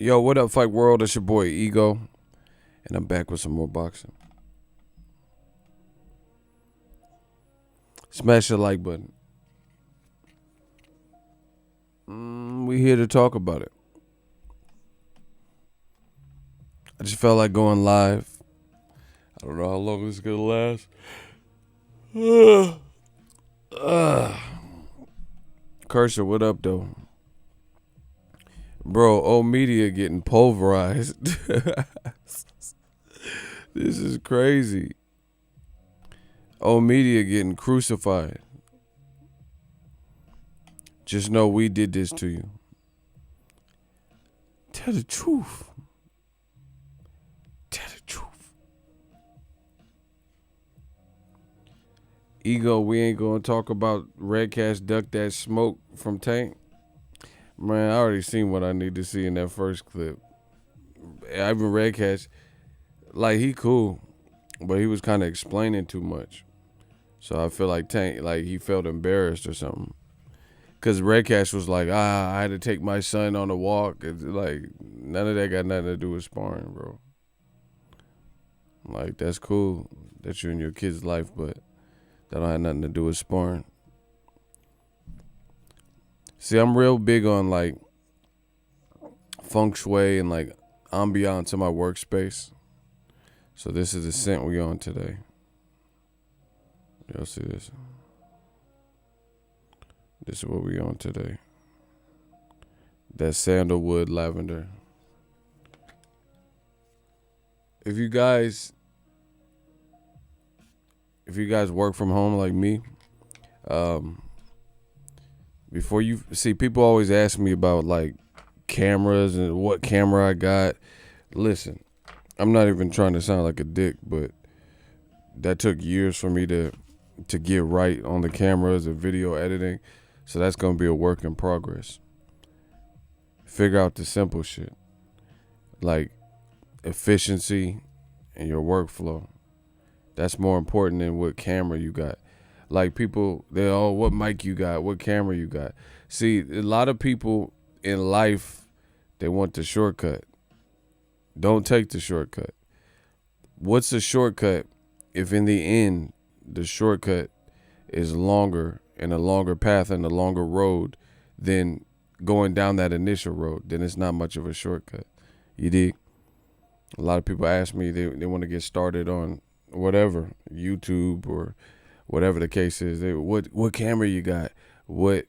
Yo, what up, Fight World? It's your boy Ego, and I'm back with some more boxing. Smash the like button. We here to talk about it. I just felt like going live. I don't know how long this is gonna last. Cursor, what up, though? Bro, old media getting pulverized. This is crazy. Old media getting crucified. Just know we did this to you. Tell the truth. Tell the truth. Ego, we ain't gonna talk about Red Cash duck that smoke from Tank. Man, I already seen what I need to see in that first clip. Even Red Cash, like, he cool, but he was kind of explaining too much. So I feel like Tank, like, he felt embarrassed or something. Because Red Cash was like, I had to take my son on a walk. It's like, none of that got nothing to do with sparring, bro. Like, that's cool that you're in your kid's life, but that don't have nothing to do with sparring. See, I'm real big on, like, feng shui and, like, ambiance in my workspace. So this is the scent we on today. Y'all see this? This is what we on today. That sandalwood lavender. If you guys work from home like me, before you see, people always ask me about like cameras and what camera I got. Listen, I'm not even trying to sound like a dick, but that took years for me to get right on the cameras and video editing. So that's going to be a work in progress. Figure out the simple shit, like efficiency and your workflow. That's more important than what camera you got. Like, people, what mic you got, what camera you got. See, a lot of people in life, they want the shortcut. Don't take the shortcut. What's a shortcut if in the end the shortcut is longer and a longer path and a longer road than going down that initial road? Then it's not much of a shortcut. You dig? A lot of people ask me, they want to get started on whatever, YouTube or whatever the case is. What camera you got? What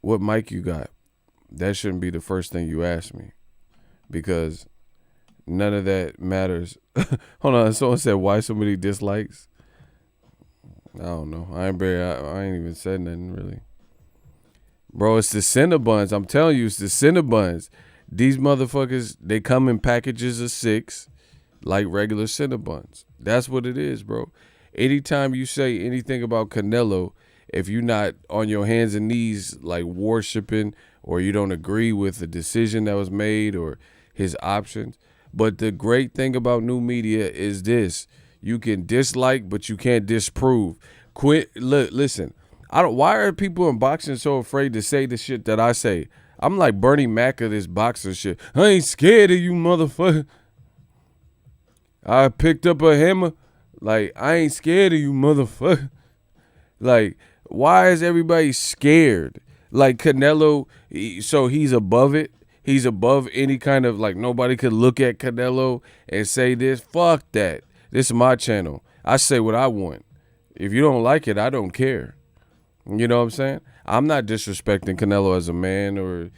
mic you got? That shouldn't be the first thing you ask me, because none of that matters. Hold on, someone said, why so many dislikes? I don't know. I ain't even said nothing really. Bro, it's the Cinnabons. I'm telling you, it's the Cinnabons. These motherfuckers, they come in packages of 6 like regular Cinnabons. That's what it is, bro. Anytime you say anything about Canelo, if you're not on your hands and knees like worshiping, or you don't agree with the decision that was made or his options. But the great thing about new media is this: you can dislike, but you can't disprove. Listen, why are people in boxing so afraid to say the shit that I say? I'm like Bernie Mac of this boxing shit. I ain't scared of you, motherfucker. I picked up a hammer. Like, I ain't scared of you, motherfucker. Like, why is everybody scared? Like, Canelo, so he's above it. He's above any kind of, like, nobody could look at Canelo and say this. Fuck that. This is my channel. I say what I want. If you don't like it, I don't care. You know what I'm saying? I'm not disrespecting Canelo as a man or,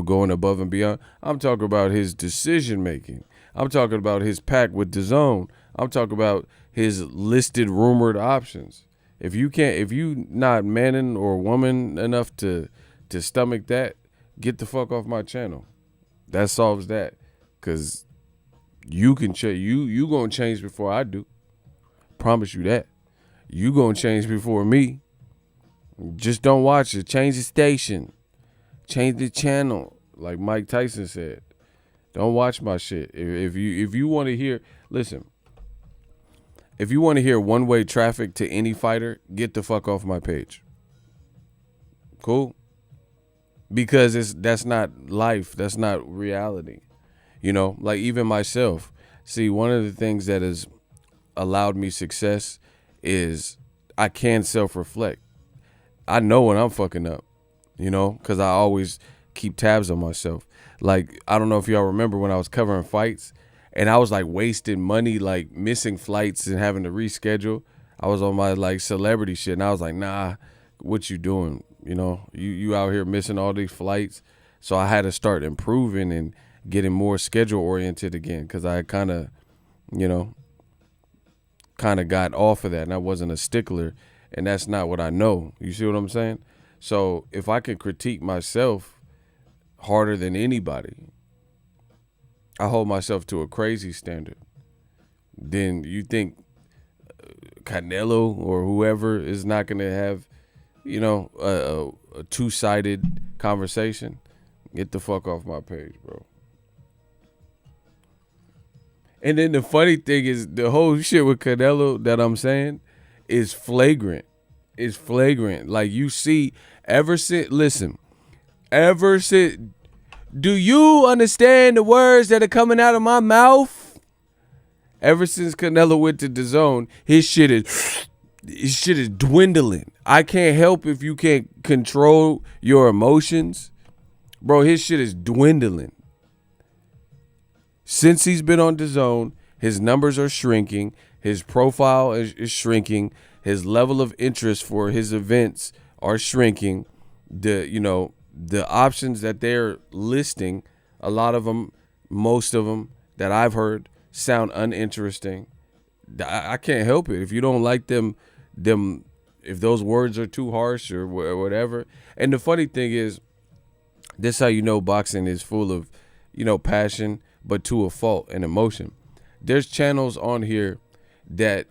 going above and beyond. I'm talking about his decision making. I'm talking about his pact with DAZN. I'm talking about his listed rumored options. If you not man or woman enough to stomach that, get the fuck off my channel. That solves that. Cause you can change. You gonna change before I do. Promise you that. You gonna change before me. Just don't watch it. Change the station. Change the channel. Like Mike Tyson said. Don't watch my shit. If you want to hear, listen. If you want to hear one-way traffic to any fighter, get the fuck off my page. Cool? Because that's not life. That's not reality. You know, like even myself. See, one of the things that has allowed me success is I can self-reflect. I know when I'm fucking up, you know, because I always keep tabs on myself. Like, I don't know if y'all remember when I was covering fights and I was like wasting money, like missing flights and having to reschedule. I was on my like celebrity shit and I was like, nah, what you doing? You know, you out here missing all these flights. So I had to start improving and getting more schedule oriented again because I kind of, you know, got off of that and I wasn't a stickler, and that's not what I know. You see what I'm saying? So if I can critique myself harder than anybody, I hold myself to a crazy standard, then you think Canelo or whoever is not going to have, you know, a two-sided conversation? Get the fuck off my page, bro. And then the funny thing is the whole shit with Canelo that I'm saying is flagrant. It's flagrant. Like you see, ever since, do you understand the words that are coming out of my mouth? Ever since Canelo went to DAZN, his shit is dwindling. I can't help if you can't control your emotions. Bro, his shit is dwindling. Since he's been on DAZN, his numbers are shrinking. His profile is shrinking. His level of interest for his events are shrinking. The options that they're listing, a lot of them, most of them that I've heard sound uninteresting. I can't help it. If you don't like them, if those words are too harsh or whatever. And the funny thing is, this is how you know boxing is full of, you know, passion, but to a fault and emotion. There's channels on here that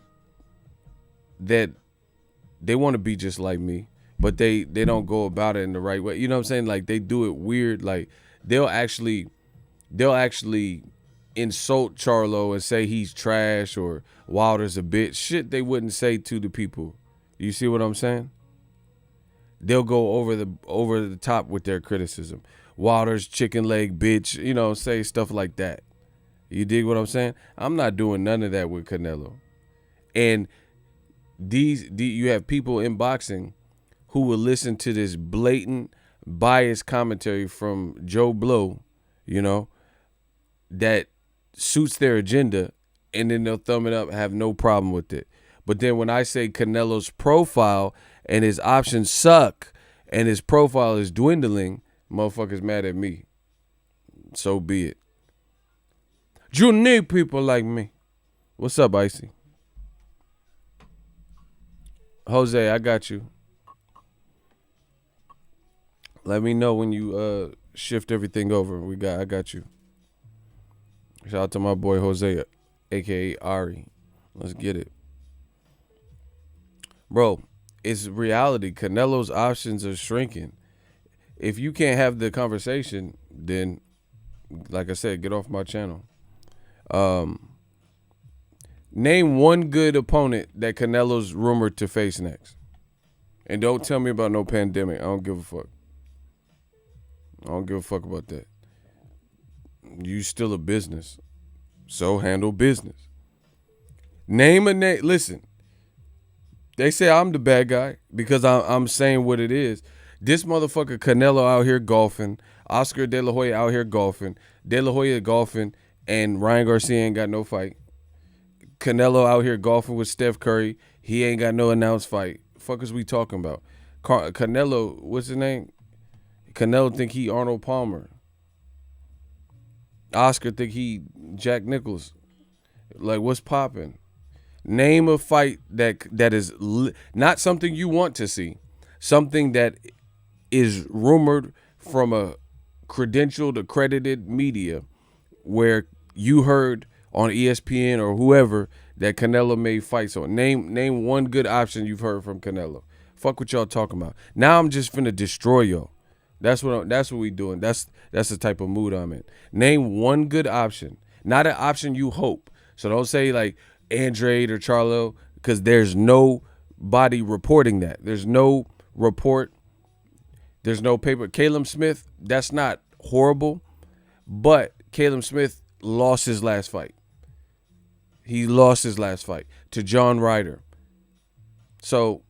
they want to be just like me, but they don't go about it in the right way. You know what I'm saying? Like they do it weird. Like they'll actually insult Charlo and say he's trash or Wilder's a bitch. Shit they wouldn't say to the people. You see what I'm saying? They'll go over the top with their criticism. Wilder's chicken leg bitch, you know, say stuff like that. You dig what I'm saying? I'm not doing none of that with Canelo. And you have people in boxing who will listen to this blatant biased commentary from Joe Blow, you know, that suits their agenda, and then they'll thumb it up, have no problem with it. But then when I say Canelo's profile and his options suck and his profile is dwindling, motherfuckers mad at me. So be it. You need people like me. What's up, Icy? Jose, I got you. Let me know when you shift everything over. I got you. Shout out to my boy Jose, aka Ari. Let's get it. Bro, it's reality. Canelo's options are shrinking. If you can't have the conversation, then, like I said, get off my channel. Name one good opponent that Canelo's rumored to face next. And don't tell me about no pandemic. I don't give a fuck. I don't give a fuck about that. You still a business. So handle business. Name a name. Listen, they say I'm the bad guy because I'm saying what it is. This motherfucker Canelo out here golfing. Oscar De La Hoya out here golfing. De La Hoya golfing and Ryan Garcia ain't got no fight. Canelo out here golfing with Steph Curry. He ain't got no announced fight. Fuck is we talking about? Canelo, what's his name? Canelo think he Arnold Palmer. Oscar think he Jack Nicklaus. Like, what's popping? Name a fight that is not something you want to see. Something that is rumored from a credentialed, accredited media where you heard on ESPN or whoever that Canelo may fight. So name one good option you've heard from Canelo. Fuck what y'all talking about. Now I'm just finna destroy y'all. That's what we doing. That's the type of mood I'm in. Name one good option, not an option you hope. So don't say like Andrade or Charlo, because there's nobody reporting that. There's no report. There's no paper. Caleb Smith, that's not horrible, but Caleb Smith lost his last fight. He lost his last fight to John Ryder. So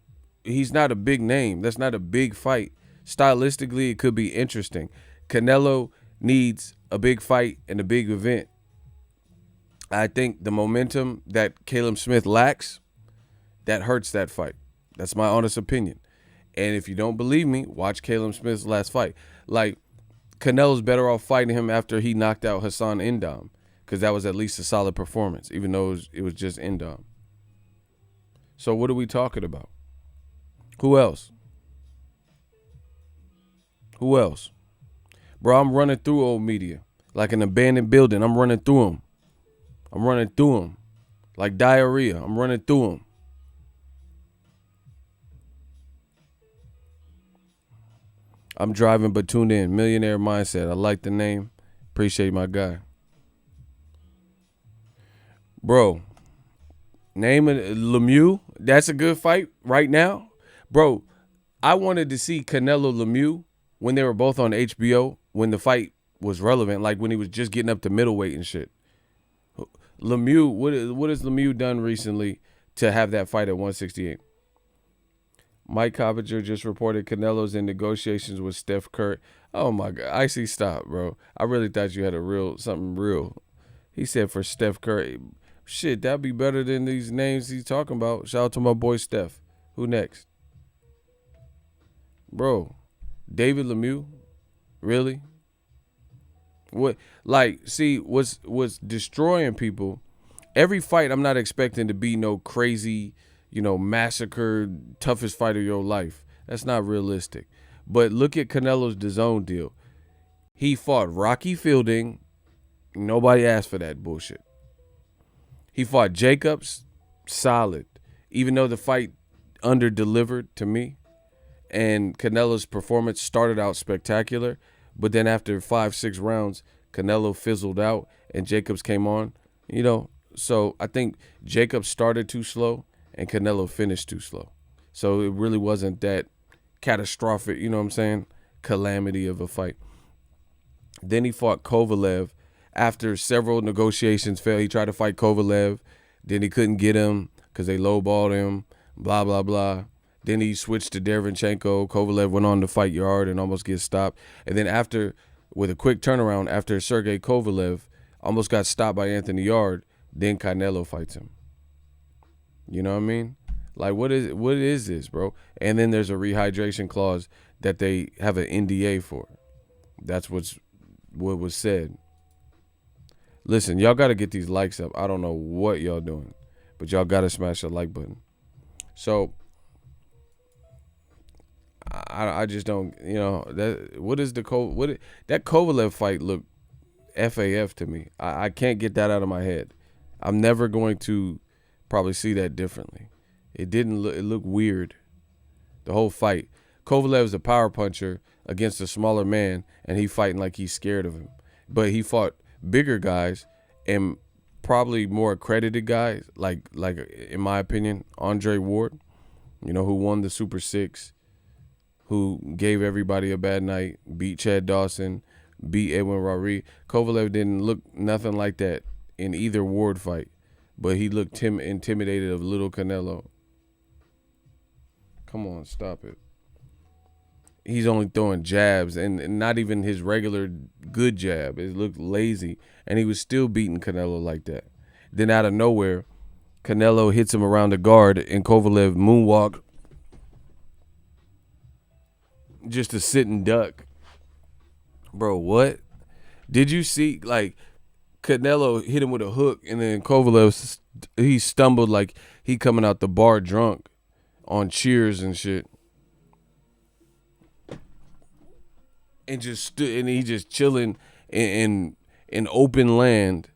he's not a big name. That's not a big fight. Stylistically, it could be interesting. Canelo needs a big fight and a big event. I think the momentum that Caleb Smith lacks, that hurts that fight. That's my honest opinion. And if you don't believe me, watch Caleb Smith's last fight. Like, Canelo's better off fighting him after he knocked out Hassan Ndam, because that was at least a solid performance, even though it was just Ndam. So what are we talking about? Who else? Who else? Bro, I'm running through old media like an abandoned building. I'm running through them. Like diarrhea. I'm running through them. I'm driving but tuned in. Millionaire Mindset. I like the name. Appreciate my guy. Bro, name it Lemieux. That's a good fight right now. Bro, I wanted to see Canelo Lemieux when they were both on HBO, when the fight was relevant, like when he was just getting up to middleweight and shit. Lemieux, what has Lemieux done recently to have that fight at 168? Mike Coppinger just reported Canelo's in negotiations with Steph Curry. Oh my God, Icy, stop, bro. I really thought you had something real. He said for Steph Curry. Shit, that'd be better than these names he's talking about. Shout out to my boy Steph. Who next? Bro, David Lemieux? Really? What? Like, see, what's destroying people, every fight I'm not expecting to be no crazy, massacre, toughest fight of your life. That's not realistic. But look at Canelo's DAZN deal. He fought Rocky Fielding. Nobody asked for that bullshit. He fought Jacobs, solid, even though the fight under-delivered to me. And Canelo's performance started out spectacular, but then after 5-6 rounds, Canelo fizzled out and Jacobs came on, So I think Jacobs started too slow and Canelo finished too slow. So it really wasn't that catastrophic, calamity of a fight. Then he fought Kovalev. After several negotiations failed, he tried to fight Kovalev. Then he couldn't get him because they lowballed him, blah, blah, blah. Then he switched to Derevyanchenko. Kovalev went on to fight Yard and almost get stopped. And then after, with a quick turnaround, after Sergey Kovalev almost got stopped by Anthony Yard, then Canelo fights him. You know what I mean? Like, what is this, bro? And then there's a rehydration clause that they have an NDA for. That's what was said. Listen, y'all got to get these likes up. I don't know what y'all doing, but y'all got to smash the like button. So I just don't, that Kovalev fight looked FAF to me. I can't get that out of my head. I'm never going to probably see that differently. It looked weird. The whole fight. Kovalev's a power puncher against a smaller man, and he fighting like he's scared of him. But he fought bigger guys and probably more accredited guys, like in my opinion, Andre Ward, who won the Super Six, who gave everybody a bad night, beat Chad Dawson, beat Edwin Rari. Kovalev didn't look nothing like that in either Ward fight, but he looked intimidated of little Canelo. Come on, stop it. He's only throwing jabs and not even his regular good jab. It looked lazy, and he was still beating Canelo like that. Then out of nowhere, Canelo hits him around the guard, and Kovalev moonwalked just a sitting duck. Bro, what? Did you see, like, Canelo hit him with a hook, and then Kovalev, he stumbled like he coming out the bar drunk on cheers and shit. And just stood, and he just chilling in open land,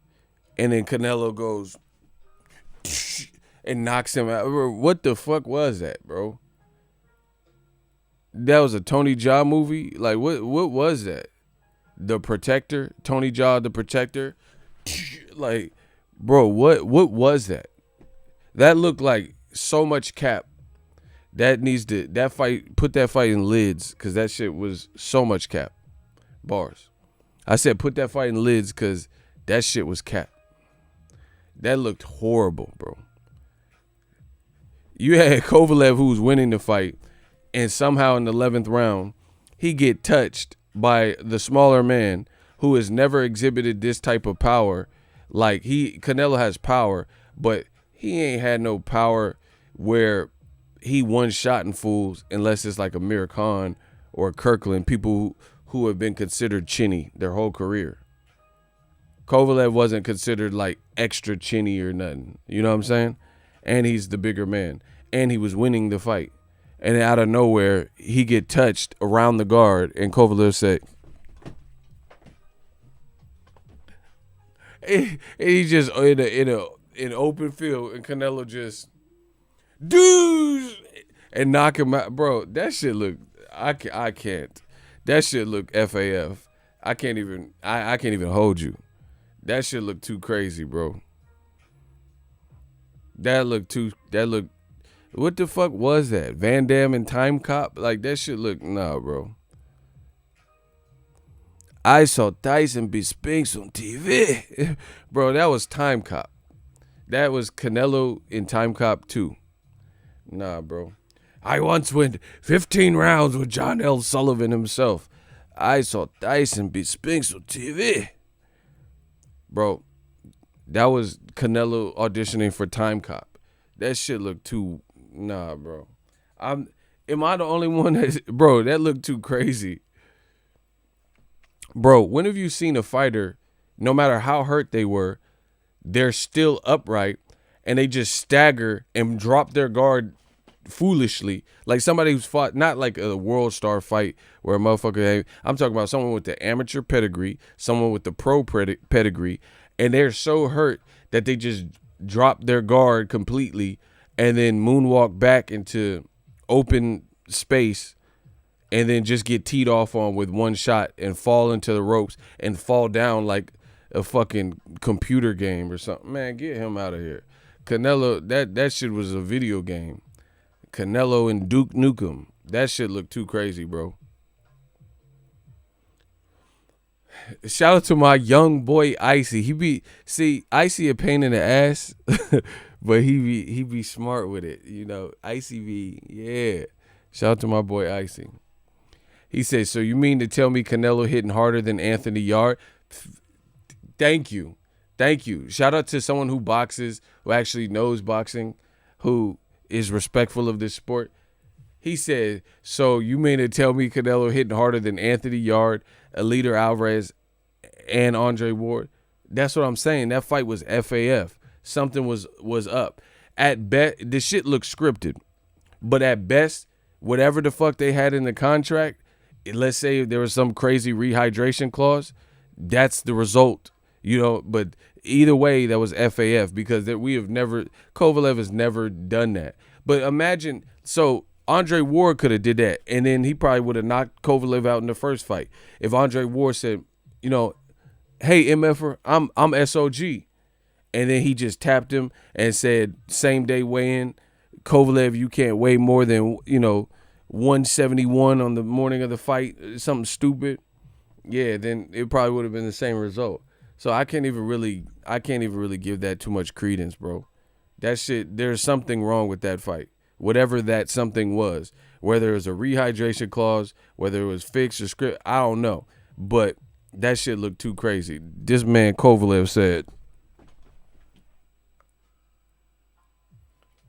and then Canelo goes and knocks him out. What the fuck was that, bro? That was a Tony Jaa movie. Like, what was that? The Protector, Tony Jaa, The Protector. Like, bro, what was that? That looked like so much cap. That fight, put that fight in lids, because that shit was so much cap. Bars. I said put that fight in lids because that shit was cap. That looked horrible, bro. You had Kovalev who was winning the fight, and somehow in the 11th round, he get touched by the smaller man who has never exhibited this type of power. Like Canelo has power, but he ain't had no power where he one-shotting fools unless it's like Amir Khan or Kirkland, people who have been considered chinny their whole career. Kovalev wasn't considered like extra chinny or nothing. You know what I'm saying? And he's the bigger man. And he was winning the fight. And out of nowhere, he get touched around the guard, and Kovalev said, and he just in open field, and Canelo just, dude, and knock him out. Bro, that shit look, I can't. That shit look FAF. I can't even hold you. That shit look too crazy, bro. What the fuck was that? Van Damme and Time Cop? Like, that shit look, nah, bro. I saw Tyson beat Spinks on TV. Bro, that was Time Cop. That was Canelo in Time Cop 2. Nah, bro. I once went 15 rounds with John L. Sullivan himself. I saw Tyson beat Spinks on TV. Bro, that was Canelo auditioning for Time Cop. That shit looked too, nah, bro. Am I the only one bro, that looked too crazy. Bro, when have you seen a fighter, no matter how hurt they were, they're still upright and they just stagger and drop their guard foolishly, like somebody who's fought, not like a world star fight where a motherfucker, I'm talking about someone with the amateur pedigree, someone with the pro pedigree, and they're so hurt that they just drop their guard completely and then moonwalk back into open space and then just get teed off on with one shot and fall into the ropes and fall down like a fucking computer game or something. Man, get him out of here. Canelo, that shit was a video game. Canelo and Duke Nukem. That shit looked too crazy, bro. Shout out to my young boy Icy. Icy a pain in the ass, but he be smart with it. You know, Icy be, yeah. Shout out to my boy Icy. He says, so you mean to tell me Canelo hitting harder than Anthony Yarde? Thank you. Thank you. Shout out to someone who boxes, who actually knows boxing, who is respectful of this sport. He said, so you mean to tell me Canelo hitting harder than Anthony Yarde, Alida Alvarez, and Andre Ward? That's what I'm saying. That fight was FAF. Something was up. At best, the shit looked scripted. But at best, whatever the fuck they had in the contract, let's say there was some crazy rehydration clause, that's the result. You know, but either way, that was FAF because Kovalev has never done that. But imagine, so Andre Ward could have did that, and then he probably would have knocked Kovalev out in the first fight. If Andre Ward said, you know, hey, MFer, I'm SOG. And then he just tapped him and said, same day weigh-in, Kovalev, you can't weigh more than, 171 on the morning of the fight, something stupid. Yeah, then it probably would have been the same result. So I can't even really give that too much credence, bro. That shit, there's something wrong with that fight. Whatever that something was, whether it was a rehydration clause, whether it was fixed or script, I don't know. But that shit looked too crazy. This man Kovalev said,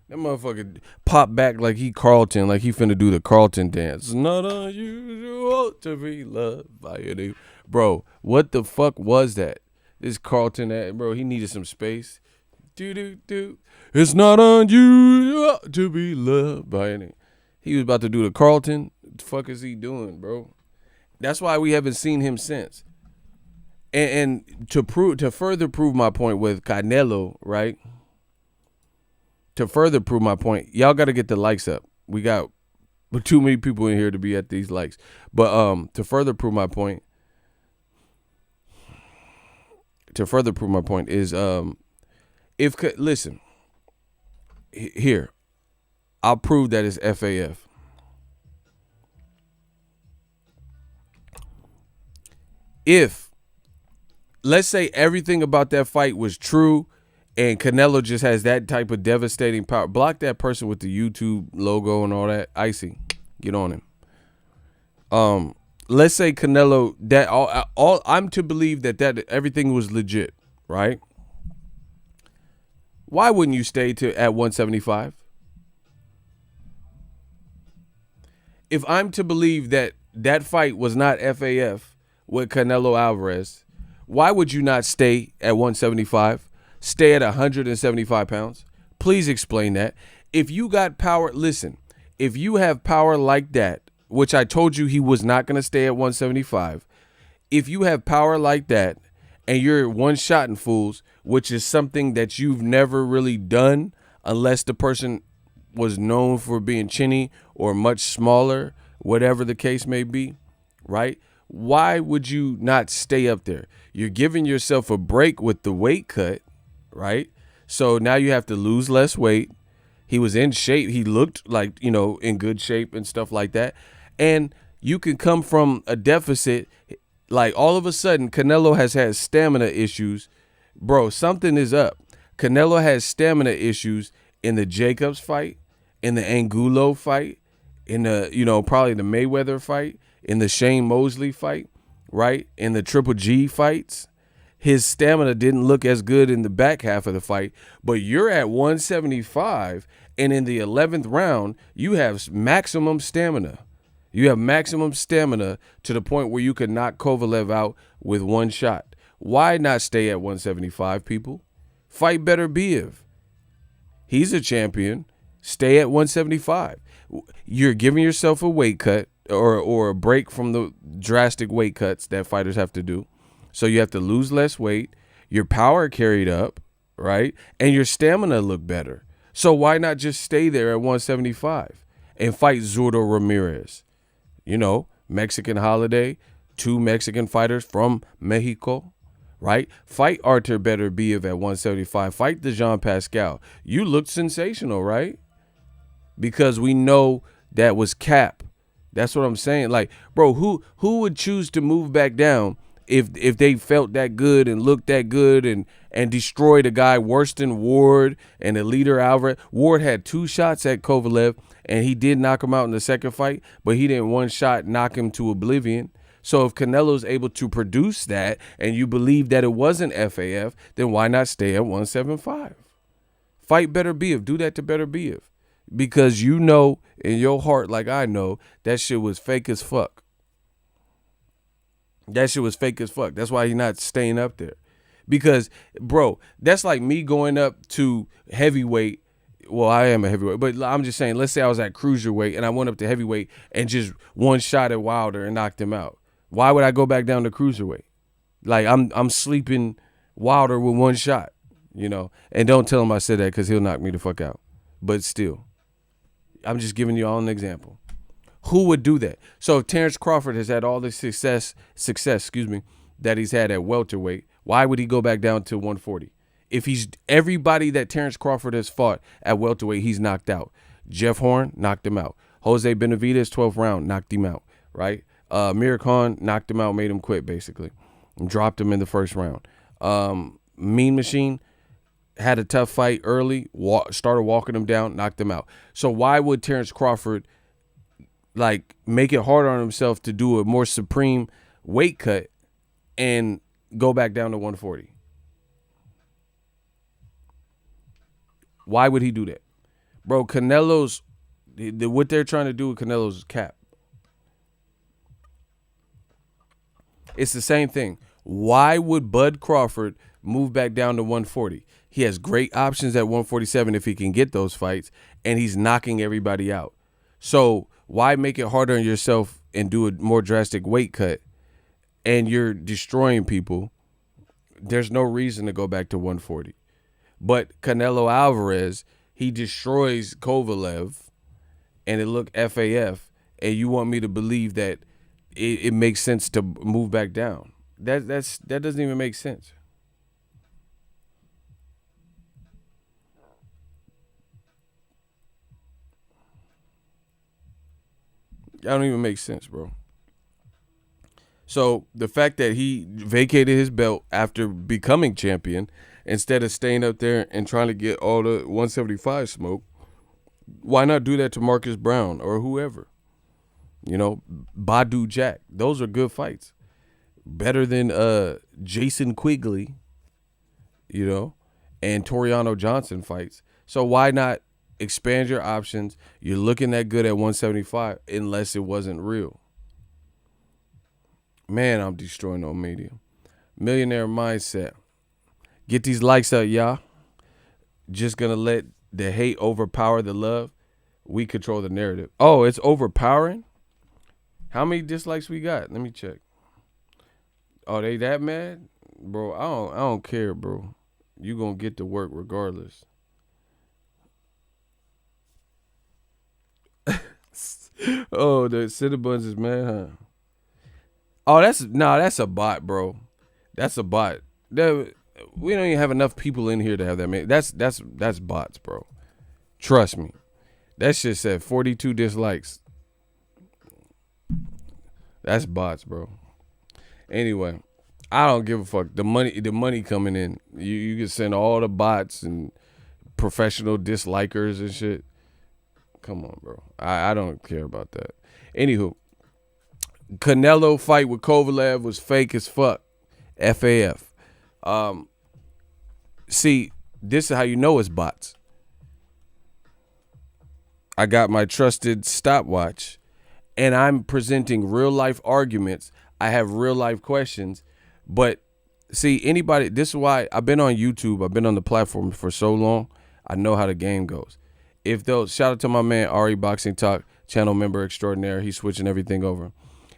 that motherfucker popped back like he Carlton, like he finna do the Carlton dance. It's not unusual to be loved by you. Bro, what the fuck was that? This Carlton, bro, he needed some space. Do. It's not unusual to be loved by any. He was about to do the Carlton. What the fuck is he doing, bro? That's why we haven't seen him since. And to further prove my point with Canelo, right? To further prove my point, y'all got to get the likes up. We got too many people in here to be at these likes. But to further prove my point is listen, here, I'll prove that it's FAF. If let's say everything about that fight was true and Canelo just has that type of devastating power. Block that person with the YouTube logo and all that. Icy, get on him. Let's say Canelo, that all I'm to believe that everything was legit, right? Why wouldn't you stay at 175? If I'm to believe that that fight was not FAF with Canelo Alvarez, why would you not stay at 175? Stay at 175 pounds? Please explain that. If you got power, listen, if you have power like that, which I told you he was not going to stay at 175, if you have power like that and you're one-shotting fools, which is something that you've never really done unless the person was known for being chinny or much smaller, whatever the case may be, right? Why would you not stay up there? You're giving yourself a break with the weight cut, right? So now you have to lose less weight. He was in shape. He looked like, in good shape and stuff like that. And you can come from a deficit. Like all of a sudden, Canelo has had stamina issues. Bro, something is up. Canelo has stamina issues in the Jacobs fight, in the Angulo fight, in the, probably the Mayweather fight, in the Shane Mosley fight, right? In the Triple G fights. His stamina didn't look as good in the back half of the fight, but you're at 175, and in the 11th round, you have maximum stamina. You have maximum stamina to the point where you could knock Kovalev out with one shot. Why not stay at 175, people? Fight Beterbiev. He's a champion. Stay at 175. You're giving yourself a weight cut or a break from the drastic weight cuts that fighters have to do. So you have to lose less weight, your power carried up, right? And your stamina look better. So why not just stay there at 175 and fight Zurdo Ramirez? Mexican holiday, 2 Mexican fighters from Mexico, right? Fight Artur Beterbiev at 175. Fight the Jean Pascal. You looked sensational, right? Because we know that was cap. That's what I'm saying. Like, bro, who would choose to move back down if they felt that good and looked that good and destroyed a guy worse than Ward and the leader Alvarez? Ward had 2 shots at Kovalev, and he did knock him out in the second fight, but he didn't one shot knock him to oblivion. So if Canelo's able to produce that and you believe that it wasn't FAF, then why not stay at 175? Fight Beterbiev. Do that to Beterbiev. Because you know in your heart, like I know, that shit was fake as fuck. That shit was fake as fuck. That's why he's not staying up there. Because, bro, that's like me going up to heavyweight. Well, I am a heavyweight, but I'm just saying, let's say I was at cruiserweight and I went up to heavyweight and just one shot at Wilder and knocked him out. Why would I go back down to cruiserweight? Like I'm sleeping Wilder with one shot, And don't tell him I said that because he'll knock me the fuck out. But still, I'm just giving you all an example. Who would do that? So if Terrence Crawford has had all the success, that he's had at welterweight, why would he go back down to 140? If he's everybody that Terrence Crawford has fought at welterweight, he's knocked out. Jeff Horn knocked him out. Jose Benavidez, 12th round, knocked him out, right? Amir Khan knocked him out, made him quit, basically, and dropped him in the first round. Mean Machine had a tough fight early, started walking him down, knocked him out. So why would Terrence Crawford make it harder on himself to do a more supreme weight cut and go back down to 140? Why would he do that? Bro, Canelo's, what they're trying to do with Canelo's is cap. It's the same thing. Why would Bud Crawford move back down to 140? He has great options at 147 if he can get those fights, and he's knocking everybody out. So why make it harder on yourself and do a more drastic weight cut, and you're destroying people? There's no reason to go back to 140. But Canelo Alvarez, he destroys Kovalev, and it looked FAF, and you want me to believe that it makes sense to move back down? That doesn't even make sense. That don't even make sense, bro. So the fact that he vacated his belt after becoming champion instead of staying up there and trying to get all the 175 smoke, why not do that to Marcus Brown or whoever? You know, Badu Jack. Those are good fights. Better than Jason Quigley, you know, and Toriano Johnson fights. So why not expand your options? You're looking that good at 175 unless it wasn't real. Man, I'm destroying no media. Millionaire mindset. Get these likes up, y'all. Just gonna let the hate overpower the love. We control the narrative. Oh, it's overpowering? How many dislikes we got? Let me check. Oh, they that mad? Bro, I don't care, bro. You gonna get to work regardless. Oh, the Cinnabons is mad, huh? Oh, that's a bot, bro. That's a bot. We don't even have enough people in here to have that, man. That's bots, bro. Trust me. That shit said 42 dislikes. That's bots, bro. Anyway, I don't give a fuck. The money coming in. You can send all the bots and professional dislikers and shit. Come on, bro. I don't care about that. Anywho, Canelo fight with Kovalev was fake as fuck. FAF. See, this is how you know it's bots. I got my trusted stopwatch, and I'm presenting real life arguments. I have real life questions, but see, anybody, this is why I've been on YouTube. I've been on the platform for so long. I know how the game goes. Shout out to my man, Ari Boxing Talk, channel member extraordinaire. He's switching everything over.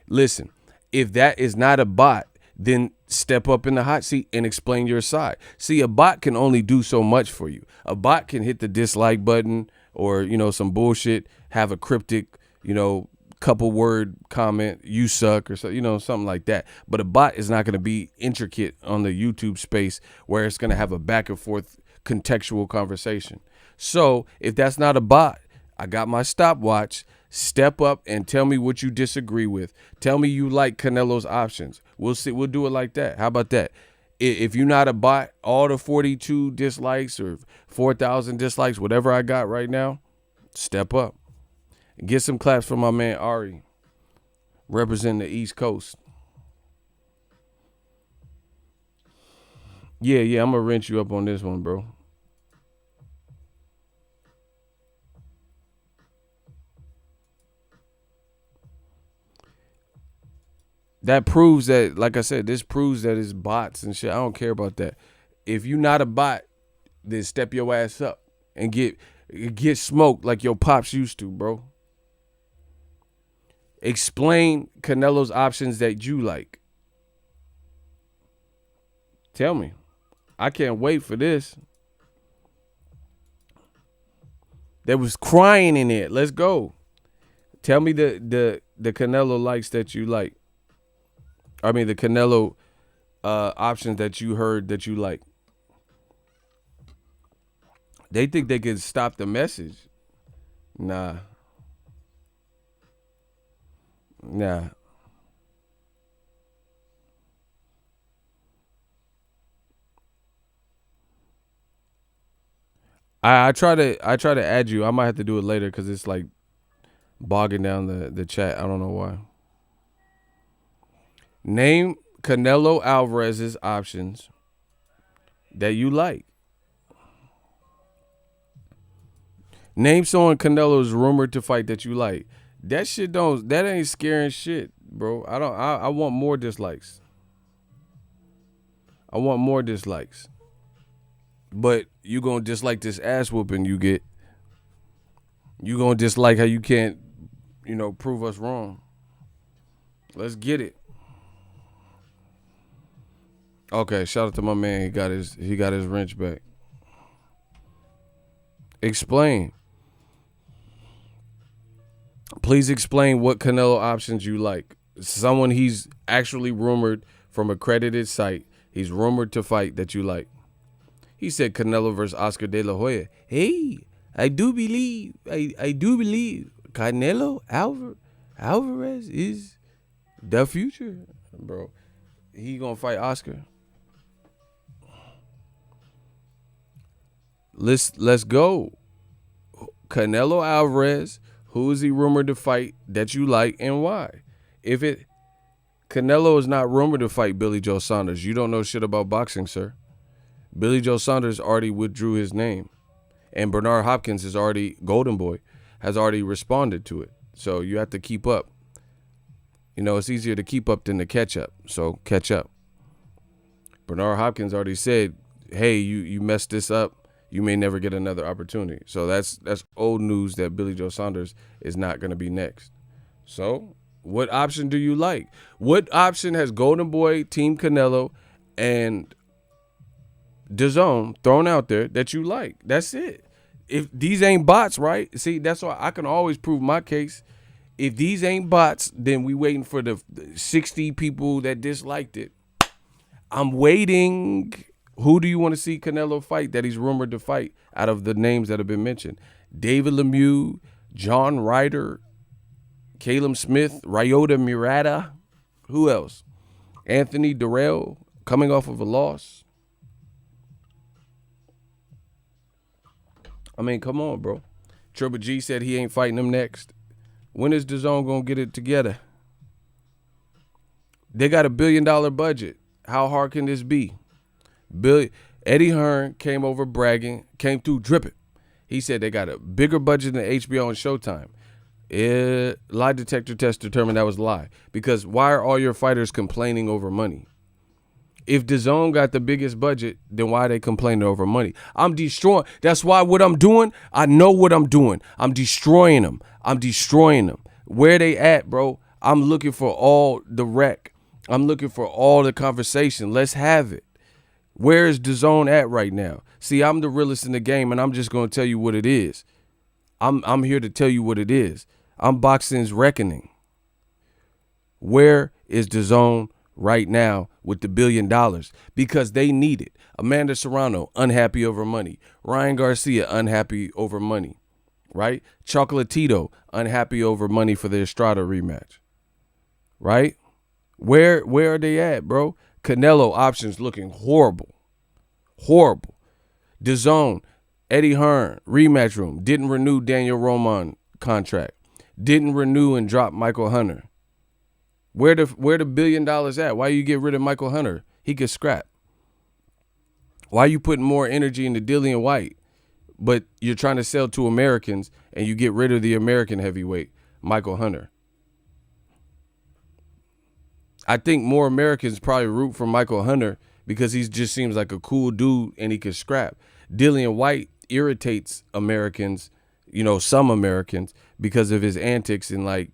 Listen, if that is not a bot, then step up in the hot seat and explain your side. See, a bot can only do so much for you. A bot can hit the dislike button or, you know, some bullshit, have a cryptic, you know, couple word comment, you suck, or so, you know, something like that. But a bot is not going to be intricate on the YouTube space where it's going to have a back and forth contextual conversation. So if that's not a bot, I got my stopwatch. Step up and tell me what you disagree with. Tell me you like Canelo's options. We'll see. We'll do it like that. How about that? If you're not a bot, all the 42 dislikes or 4,000 dislikes, whatever I got right now, step up. Get some claps from my man Ari, representing the East Coast. Yeah, I'm going to wrench you up on this one, bro. That proves that, like I said, this proves that it's bots and shit. I don't care about that. If you not a bot, then step your ass up and get smoked like your pops used to, bro. Explain Canelo's options that you like. Tell me. I can't wait for this. There was crying in it. Let's go. Tell me the Canelo likes that you like. I mean, the Canelo options that you heard that you like. They think they can stop the message. Nah. I try to add you. I might have to do it later because it's like bogging down the chat. I don't know why. Name Canelo Alvarez's options that you like. Name someone Canelo's rumored to fight that you like. That ain't scaring shit, bro. I want more dislikes. I want more dislikes. But you gonna dislike this ass whooping you get. You gonna dislike how you can't, you know, prove us wrong. Let's get it. Okay, shout out to my man. He got his wrench back. Explain. Please explain what Canelo options you like. Someone he's actually rumored from accredited site. He's rumored to fight that you like. He said Canelo versus Oscar De La Hoya. Hey, I do believe Canelo Alvarez is the future. bro. He gonna fight Oscar. Let's go. Canelo Alvarez. Who is he rumored to fight that you like and why? Canelo is not rumored to fight Billy Joe Saunders. You don't know shit about boxing, sir. Billy Joe Saunders already withdrew his name. And Bernard Hopkins Golden Boy, has already responded to it. So you have to keep up. You know, it's easier to keep up than to catch up. So catch up. Bernard Hopkins already said, hey, you messed this up. You may never get another opportunity. So that's old news that Billy Joe Saunders is not going to be next. So what option do you like? What option has Golden Boy, Team Canelo, and DAZN thrown out there that you like? That's it. If these ain't bots, right? See, that's why I can always prove my case. If these ain't bots, then we waiting for the 60 people that disliked it. I'm waiting. Who do you want to see Canelo fight that he's rumored to fight out of the names that have been mentioned? David Lemieux, John Ryder, Caleb Smith, Ryota Murata. Who else? Anthony Durrell, coming off of a loss. I mean, come on, bro. Triple G said he ain't fighting him next. When is DAZN going to get it together? They got $1 billion budget. How hard can this be? Eddie Hearn came over bragging, came through dripping. He said they got a bigger budget than HBO and Showtime. Lie detector test determined that was a lie. Because why are all your fighters complaining over money? If DAZN got the biggest budget, then why are they complaining over money? I'm destroying. That's why what I'm doing, I know what I'm doing. I'm destroying them. Where they at, bro? I'm looking for all the wreck. I'm looking for all the conversation. Let's have it. Where is DAZN at right now? See, I'm the realest in the game, and I'm just going to tell you what it is. I'm here to tell you what it is. I'm boxing's reckoning. Where is DAZN right now with the $1 billion? Because they need it. Amanda Serrano, unhappy over money. Ryan Garcia, unhappy over money. Right? Chocolatito, unhappy over money for the Estrada rematch. Right? Where are they at, bro? Canelo options looking horrible. Horrible. DAZN, Eddie Hearn, rematch room. Didn't renew Daniel Roman contract. Didn't renew and drop Michael Hunter. Where the $1 billion at? Why you get rid of Michael Hunter? He could scrap. Why you putting more energy into Dillian White, but you're trying to sell to Americans and you get rid of the American heavyweight, Michael Hunter? I think more Americans probably root for Michael Hunter because he just seems like a cool dude and he can scrap. Dillian White irritates Americans, some Americans, because of his antics and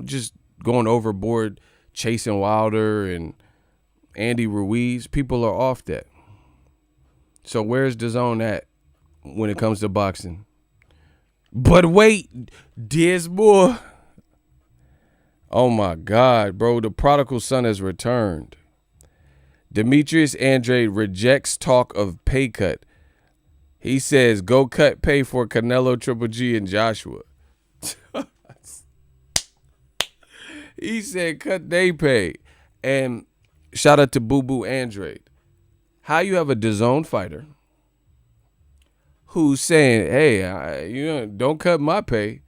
just going overboard, chasing Wilder and Andy Ruiz. People are off that. So where's DAZN at when it comes to boxing? But wait, Diz boy. Oh my God, bro. The prodigal son has returned. Demetrius Andrade rejects talk of pay cut. He says, go cut pay for Canelo, Triple G, and Joshua. He said, cut they pay. And shout out to Boo Boo Andrade. How you have a DAZN fighter who's saying, hey, don't cut my pay.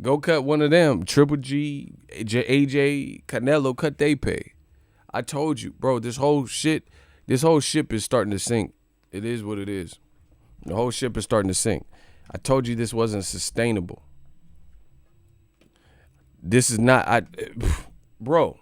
Go cut one of them. Triple G, AJ, Canelo, cut they pay. I told you, bro, this whole ship is starting to sink. It is what it is. The whole ship is starting to sink. I told you this wasn't sustainable. This is not, bro,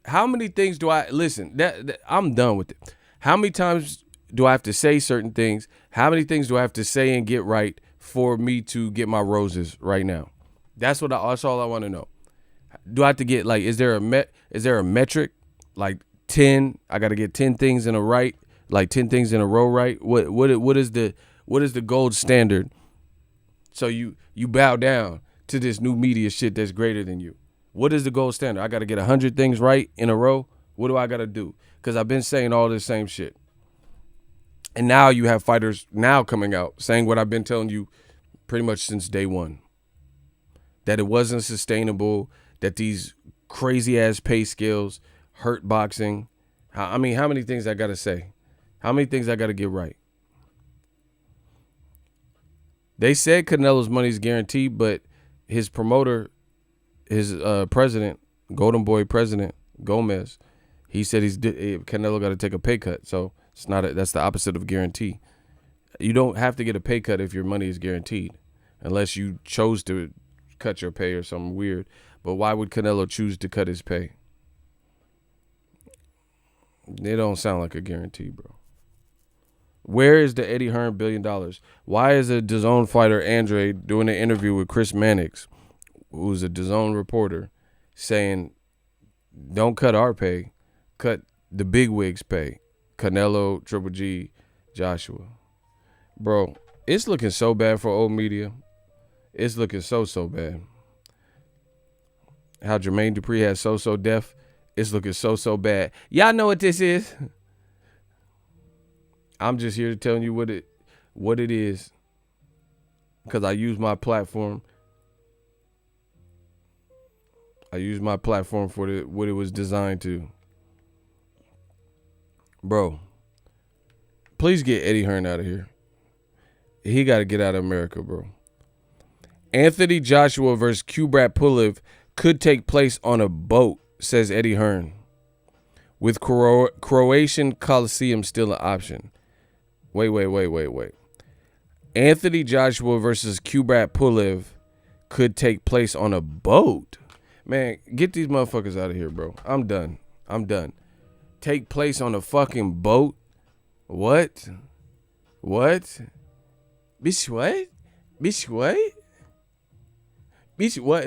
how many things do I'm done with it. How many times do I have to say certain things? How many things do I have to say and get right for me to get my roses right now? That's all I want to know. Do I have to get is there a metric like 10? I got to get 10 things in a right, 10 things in a row right. What is the gold standard? So you bow down to this new media shit that's greater than you. What is the gold standard? I got to get 100 things right in a row. What do I got to do? Because I've been saying all this same shit. And now you have fighters now coming out saying what I've been telling you pretty much since day one. That it wasn't sustainable, that these crazy ass pay scales hurt boxing. How many things I got to say? How many things I got to get right? They said Canelo's money is guaranteed, but his promoter, his president, Golden Boy president, Gomez, he said Canelo got to take a pay cut. So it's not that's the opposite of guarantee. You don't have to get a pay cut if your money is guaranteed, unless you chose to cut your pay or something weird. But why would Canelo choose to cut his pay? It don't sound like a guarantee, bro. Where is the Eddie Hearn $1 billion? Why is a DAZN fighter, Andre, doing an interview with Chris Mannix, who's a DAZN reporter, saying, don't cut our pay, cut the big wigs' pay. Canelo, Triple G, Joshua. Bro, it's looking so bad for old media. It's looking so bad. How Jermaine Dupri has so deaf. It's looking so bad. Y'all know what this is. I'm just here to tell you what it is, because I use my platform. I use my platform for what it was designed to. Bro, please get Eddie Hearn out of here. He got to get out of America, bro. Anthony Joshua versus Kubrat Pulev could take place on a boat, says Eddie Hearn, with Croatian Coliseum still an option. Wait. Anthony Joshua versus Kubrat Pulev could take place on a boat. Man, get these motherfuckers out of here, bro. I'm done. Take place on a fucking boat? What? Bitch, what?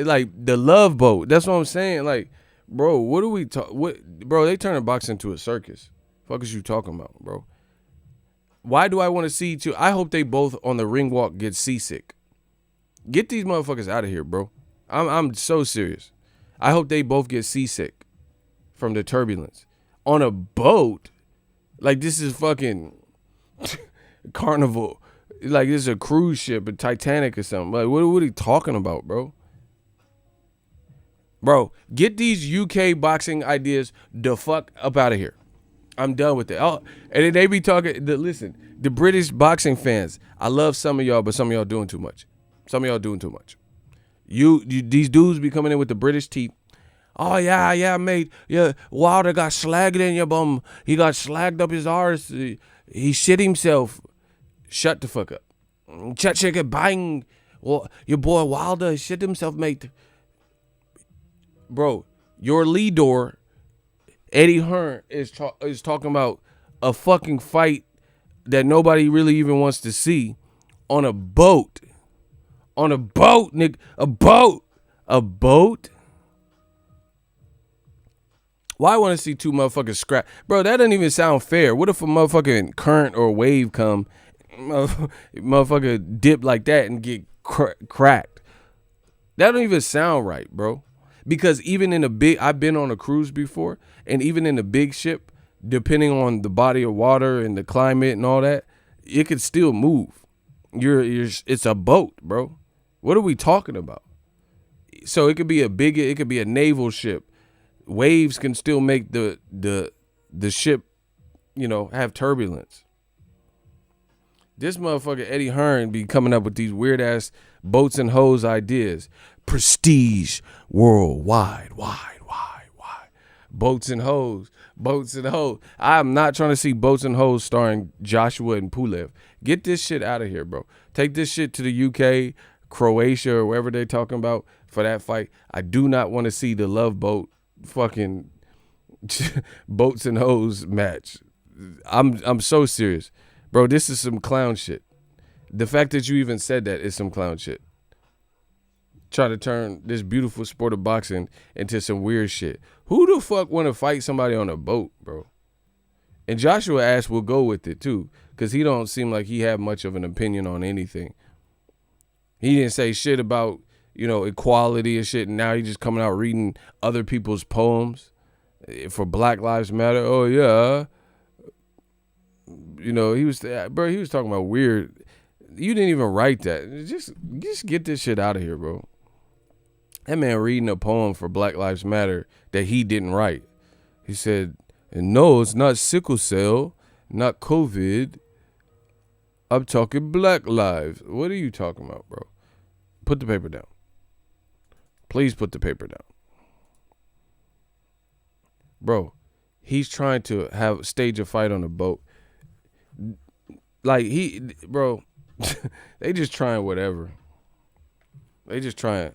Like the Love Boat. That's what I'm saying. Like, bro, what are we bro, they turning boxing into a circus. Fuck is you talking about, bro? Why do I want to see two? I hope they both on the ring walk get seasick. Get these motherfuckers out of here, bro. I'm so serious. I hope they both get seasick from the turbulence. On a boat? Like this is fucking Carnival. Like this is a cruise ship, a Titanic or something. Like what are you talking about, bro? Bro, get these UK boxing ideas the fuck up out of here. I'm done with it. Oh, and then they be talking. Listen, the British boxing fans. I love some of y'all, but some of y'all doing too much. These dudes be coming in with the British teeth. Oh yeah, mate. Yeah, Wilder got slagged in your bum. He got slagged up his arse. He shit himself. Shut the fuck up. Check it, bang. Well, your boy Wilder shit himself, mate. Bro, your leader, Eddie Hearn, is talking about a fucking fight that nobody really even wants to see on a boat. On a boat, nigga. A boat? Why I want to see two motherfuckers scrap? Bro, that doesn't even sound fair. What if a motherfucking current or wave come, motherfucker dip like that and get cracked? That don't even sound right, bro. Because even in a big, I've been on a cruise before, and even in a big ship, depending on the body of water and the climate and all that, it could still move. It's a boat, bro. What are we talking about? So it could be a naval ship. Waves can still make the ship, have turbulence. This motherfucker Eddie Hearn be coming up with these weird ass boats and hoes ideas. Prestige worldwide, wide. Boats and hoes. I'm not trying to see boats and hoes starring Joshua and Pulev. Get this shit out of here, bro. Take this shit to the UK, Croatia, or wherever they're talking about for that fight. I do not want to see the Love Boat fucking boats and hoes match. I'm so serious. Bro, this is some clown shit. The fact that you even said that is some clown shit. Try to turn this beautiful sport of boxing into some weird shit. Who the fuck want to fight somebody on a boat, bro? And Joshua ass will go with it too, because he don't seem like he had much of an opinion on anything. He didn't say shit about, equality and shit, and now he's just coming out reading other people's poems for Black Lives Matter. Oh yeah. He was talking about weird. You didn't even write that. Just get this shit out of here, bro. That man reading a poem for Black Lives Matter that he didn't write. He said, and no, it's not sickle cell, not COVID. I'm talking Black lives. What are you talking about, bro? Put the paper down. Please put the paper down. Bro, he's trying to stage a fight on a boat. Like, bro, they just trying whatever. They just trying.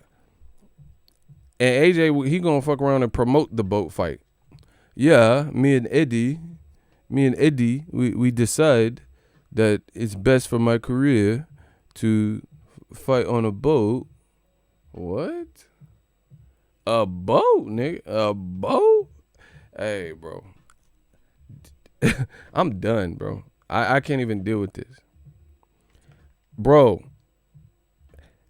And AJ, he gonna fuck around and promote the boat fight. Yeah, me and Eddie, we decide that it's best for my career to fight on a boat. What? A boat, nigga? A boat? Hey, bro. I'm done, bro. I can't even deal with this. Bro,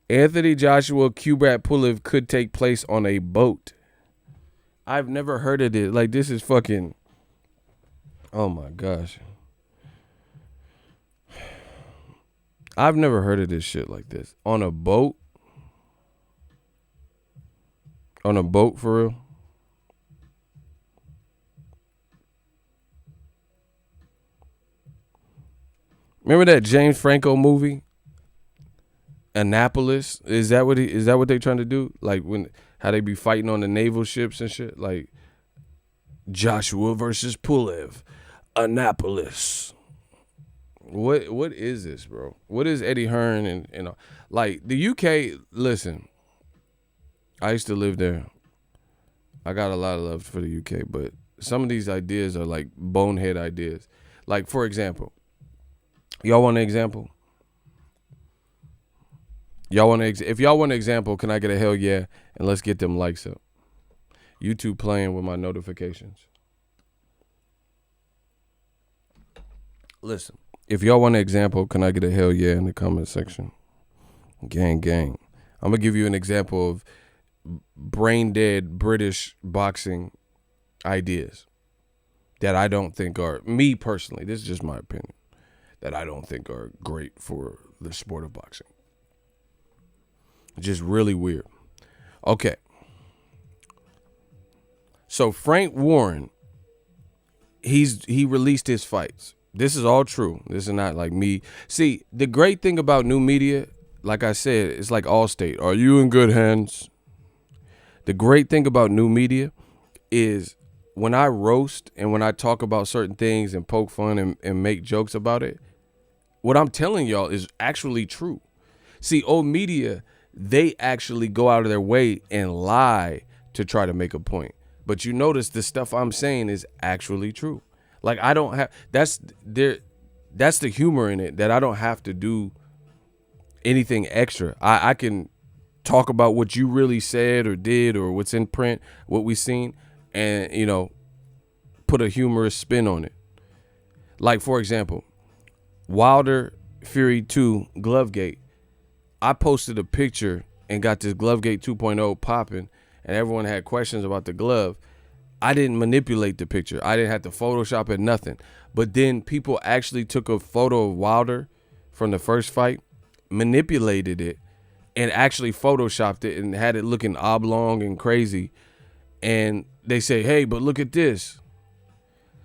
Anthony Joshua Kubrat Pulev could take place on a boat. I've never heard of this. Like, this is fucking... Oh, my gosh. I've never heard of this shit like this. On a boat? On a boat, for real? Remember that James Franco movie? Annapolis? Is that what they trying to do? Like, how they be fighting on the naval ships and shit? Like, Joshua versus Pulev. Annapolis. What is this, bro? What is Eddie Hearn and like the UK? Listen, I used to live there. I got a lot of love for the UK, but some of these ideas are like bonehead ideas. Like, for example, y'all want an example? If y'all want an example, can I get a hell yeah? And let's get them likes up. YouTube playing with my notifications. Listen, if y'all want an example, can I get a hell yeah in the comment section? Gang, gang. I'm going to give you an example of brain dead British boxing ideas that I don't think are, me personally, this is just my opinion, that I don't think are great for the sport of boxing. Just really weird. Okay. So Frank Warren, he released his fights. This is all true. This is not like me. See, the great thing about new media, like I said, it's like Allstate. Are you in good hands? The great thing about new media is when I roast and when I talk about certain things and poke fun and make jokes about it, what I'm telling y'all is actually true. See, old media, they actually go out of their way and lie to try to make a point. But you notice the stuff I'm saying is actually true. Like, I don't have, that's the humor in it, that I don't have to do anything extra. I can talk about what you really said or did or what's in print, what we seen, and, you know, put a humorous spin on it. Like, for example, Wilder Fury 2 Glovegate. I posted a picture and got this Glovegate 2.0 popping, and everyone had questions about the glove. I didn't manipulate the picture. I didn't have to Photoshop it, nothing. But then people actually took a photo of Wilder from the first fight, manipulated it, and actually Photoshopped it and had it looking oblong and crazy. And they say, hey, but look at this.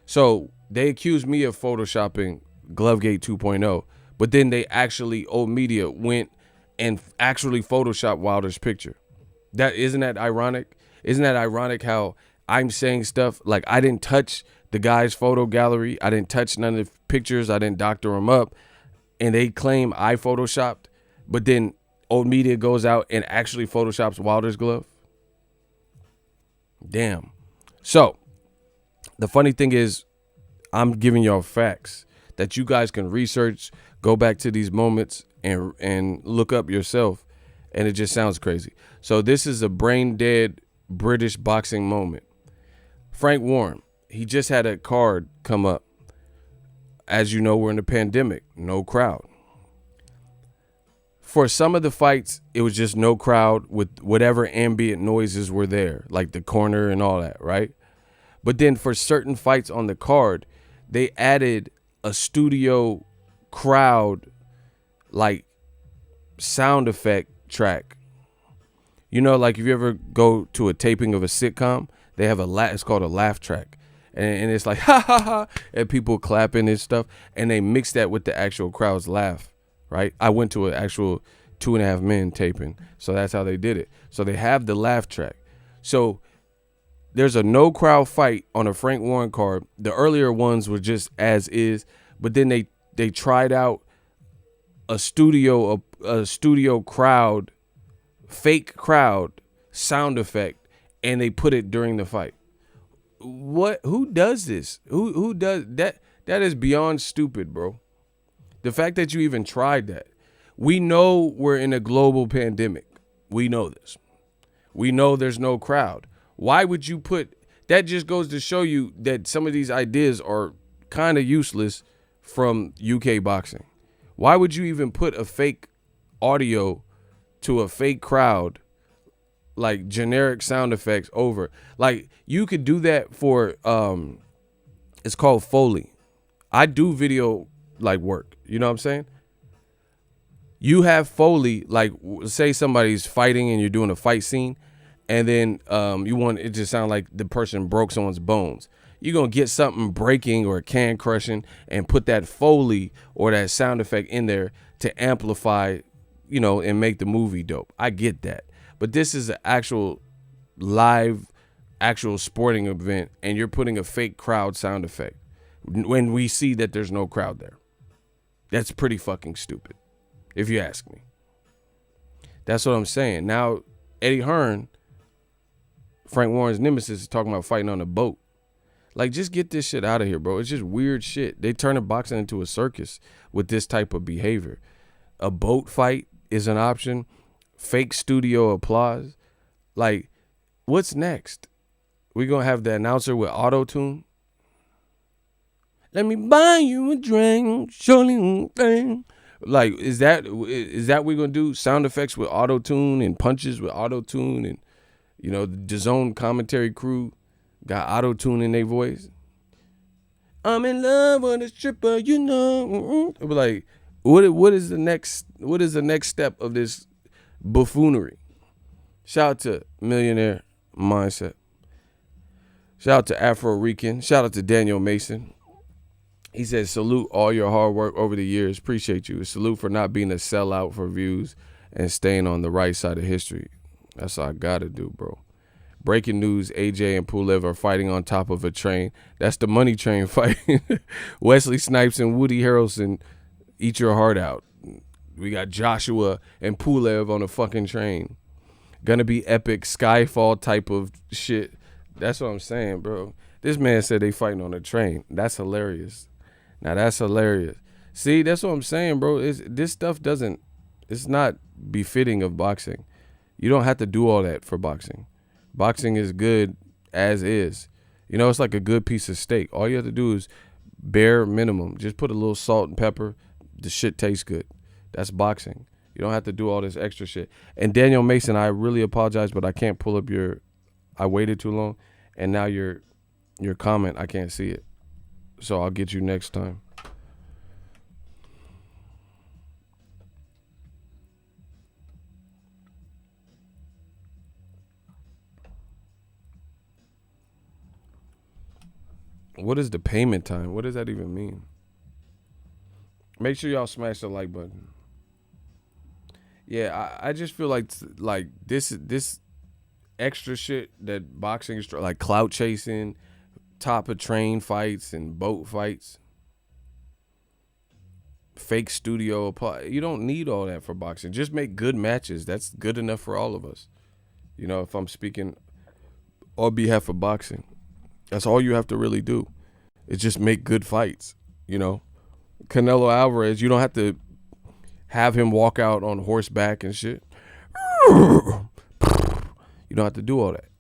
So they accused me of Photoshopping Glovegate 2.0, but then they actually, old media, went and actually Photoshopped Wilder's picture. Isn't that ironic? Isn't that ironic how I'm saying stuff like I didn't touch the guy's photo gallery. I didn't touch none of the pictures. I didn't doctor them up. And they claim I Photoshopped. But then old media goes out and actually Photoshops Wilder's glove. Damn. So the funny thing is I'm giving y'all facts that you guys can research, go back to these moments and look up yourself. And it just sounds crazy. So this is a brain dead British boxing moment. Frank Warren, he just had a card come up. As you know, we're in a pandemic, no crowd. For some of the fights, it was just no crowd with whatever ambient noises were there, like the corner and all that, right? But then for certain fights on the card, they added a studio crowd, like sound effect track. You know, like if you ever go to a taping of a sitcom, they have it's called a laugh track. and it's like ha ha ha, and people clapping and stuff, and they mix that with the actual crowd's laugh, right? I went to an actual 2.5 Men taping, so that's how they did it. So they have the laugh track. So there's a no crowd fight on a Frank Warren card. The earlier ones were just as is, but then they tried out a studio crowd, fake crowd sound effect, and they put it during the fight. What? Who does this? Who does that? That is beyond stupid, bro. The fact that you even tried that. We know we're in a global pandemic. We know this. We know there's no crowd. Why would you put that? Just goes to show you that some of these ideas are kind of useless from UK boxing. Why would you even put a fake audio to a fake crowd, like generic sound effects over? Like, you could do that for it's called Foley. I do video like work, you know what I'm saying? You have Foley, like say somebody's fighting and you're doing a fight scene, and then you want it to sound like the person broke someone's bones. You're going to get something breaking or a can crushing and put that Foley or that sound effect in there to amplify, you know, and make the movie dope. I get that. But this is an actual live, actual sporting event, and you're putting a fake crowd sound effect when we see that there's no crowd there. That's pretty fucking stupid, if you ask me. That's what I'm saying. Now, Eddie Hearn, Frank Warren's nemesis, is talking about fighting on a boat. Like, just get this shit out of here, bro. It's just weird shit. They turning boxing into a circus with this type of behavior. A boat fight is an option. Fake studio applause. Like, what's next? We gonna have the announcer with auto-tune? Let me buy you a drink, surely thing. Like, is that what we're gonna do? Sound effects with auto-tune and punches with auto-tune, and, you know, the DAZN commentary crew got auto-tune in their voice. I'm in love with a stripper, you know. Like, what is the next step of this buffoonery? Shout out to Millionaire Mindset. Shout out to Afro Rican. Shout out to Daniel Mason. He says, salute all your hard work over the years. Appreciate you. Salute for not being a sellout for views and staying on the right side of history. That's all I gotta do, bro. Breaking news, AJ and Pulev are fighting on top of a train. That's the money train fight. Wesley Snipes and Woody Harrelson, eat your heart out. We got Joshua and Pulev on a fucking train. Gonna be epic Skyfall type of shit. That's what I'm saying, bro. This man said they fighting on a train. That's hilarious. Now that's hilarious. See, that's what I'm saying, bro. This stuff it's not befitting of boxing. You don't have to do all that for boxing. Boxing is good as is. You know, it's like a good piece of steak. All you have to do is bare minimum. Just put a little salt and pepper. The shit tastes good. That's boxing. You don't have to do all this extra shit. And Daniel Mason, I really apologize, but I can't pull up I waited too long, and now your comment, I can't see it. So I'll get you next time. What is the payment time? What does that even mean? Make sure y'all smash the like button. Yeah, I just feel like this extra shit that boxing is like clout chasing, top of train fights and boat fights, fake studio applause. You don't need all that for boxing. Just make good matches. That's good enough for all of us. You know, if I'm speaking on behalf of boxing. That's all you have to really do. Is just make good fights, you know. Canelo Alvarez, you don't have to have him walk out on horseback and shit. You don't have to do all that.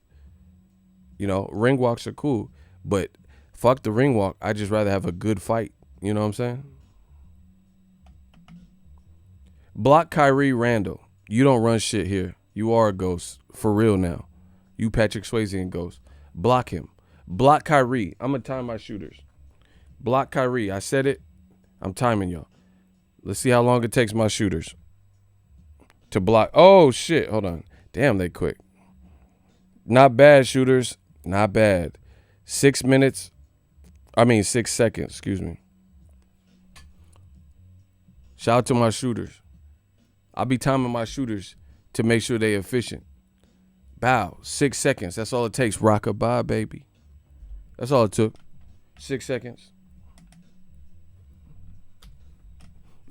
You know, ring walks are cool, but fuck the ring walk. I just rather have a good fight. You know what I'm saying? Block Kyrie Randall. You don't run shit here. You are a ghost. For real now. You Patrick Swayze and ghost. Block him. Block Kyrie. I'm going to time my shooters. Block Kyrie. I said it. I'm timing y'all. Let's see how long it takes my shooters to block. Oh, shit. Hold on. Damn, they quick. Not bad, shooters. Not bad. 6 minutes, I mean 6 seconds, excuse me. Shout out to my shooters. I'll be timing my shooters to make sure they efficient. Bow, 6 seconds. That's all it takes. Rock-a-bye, baby. That's all it took. 6 seconds.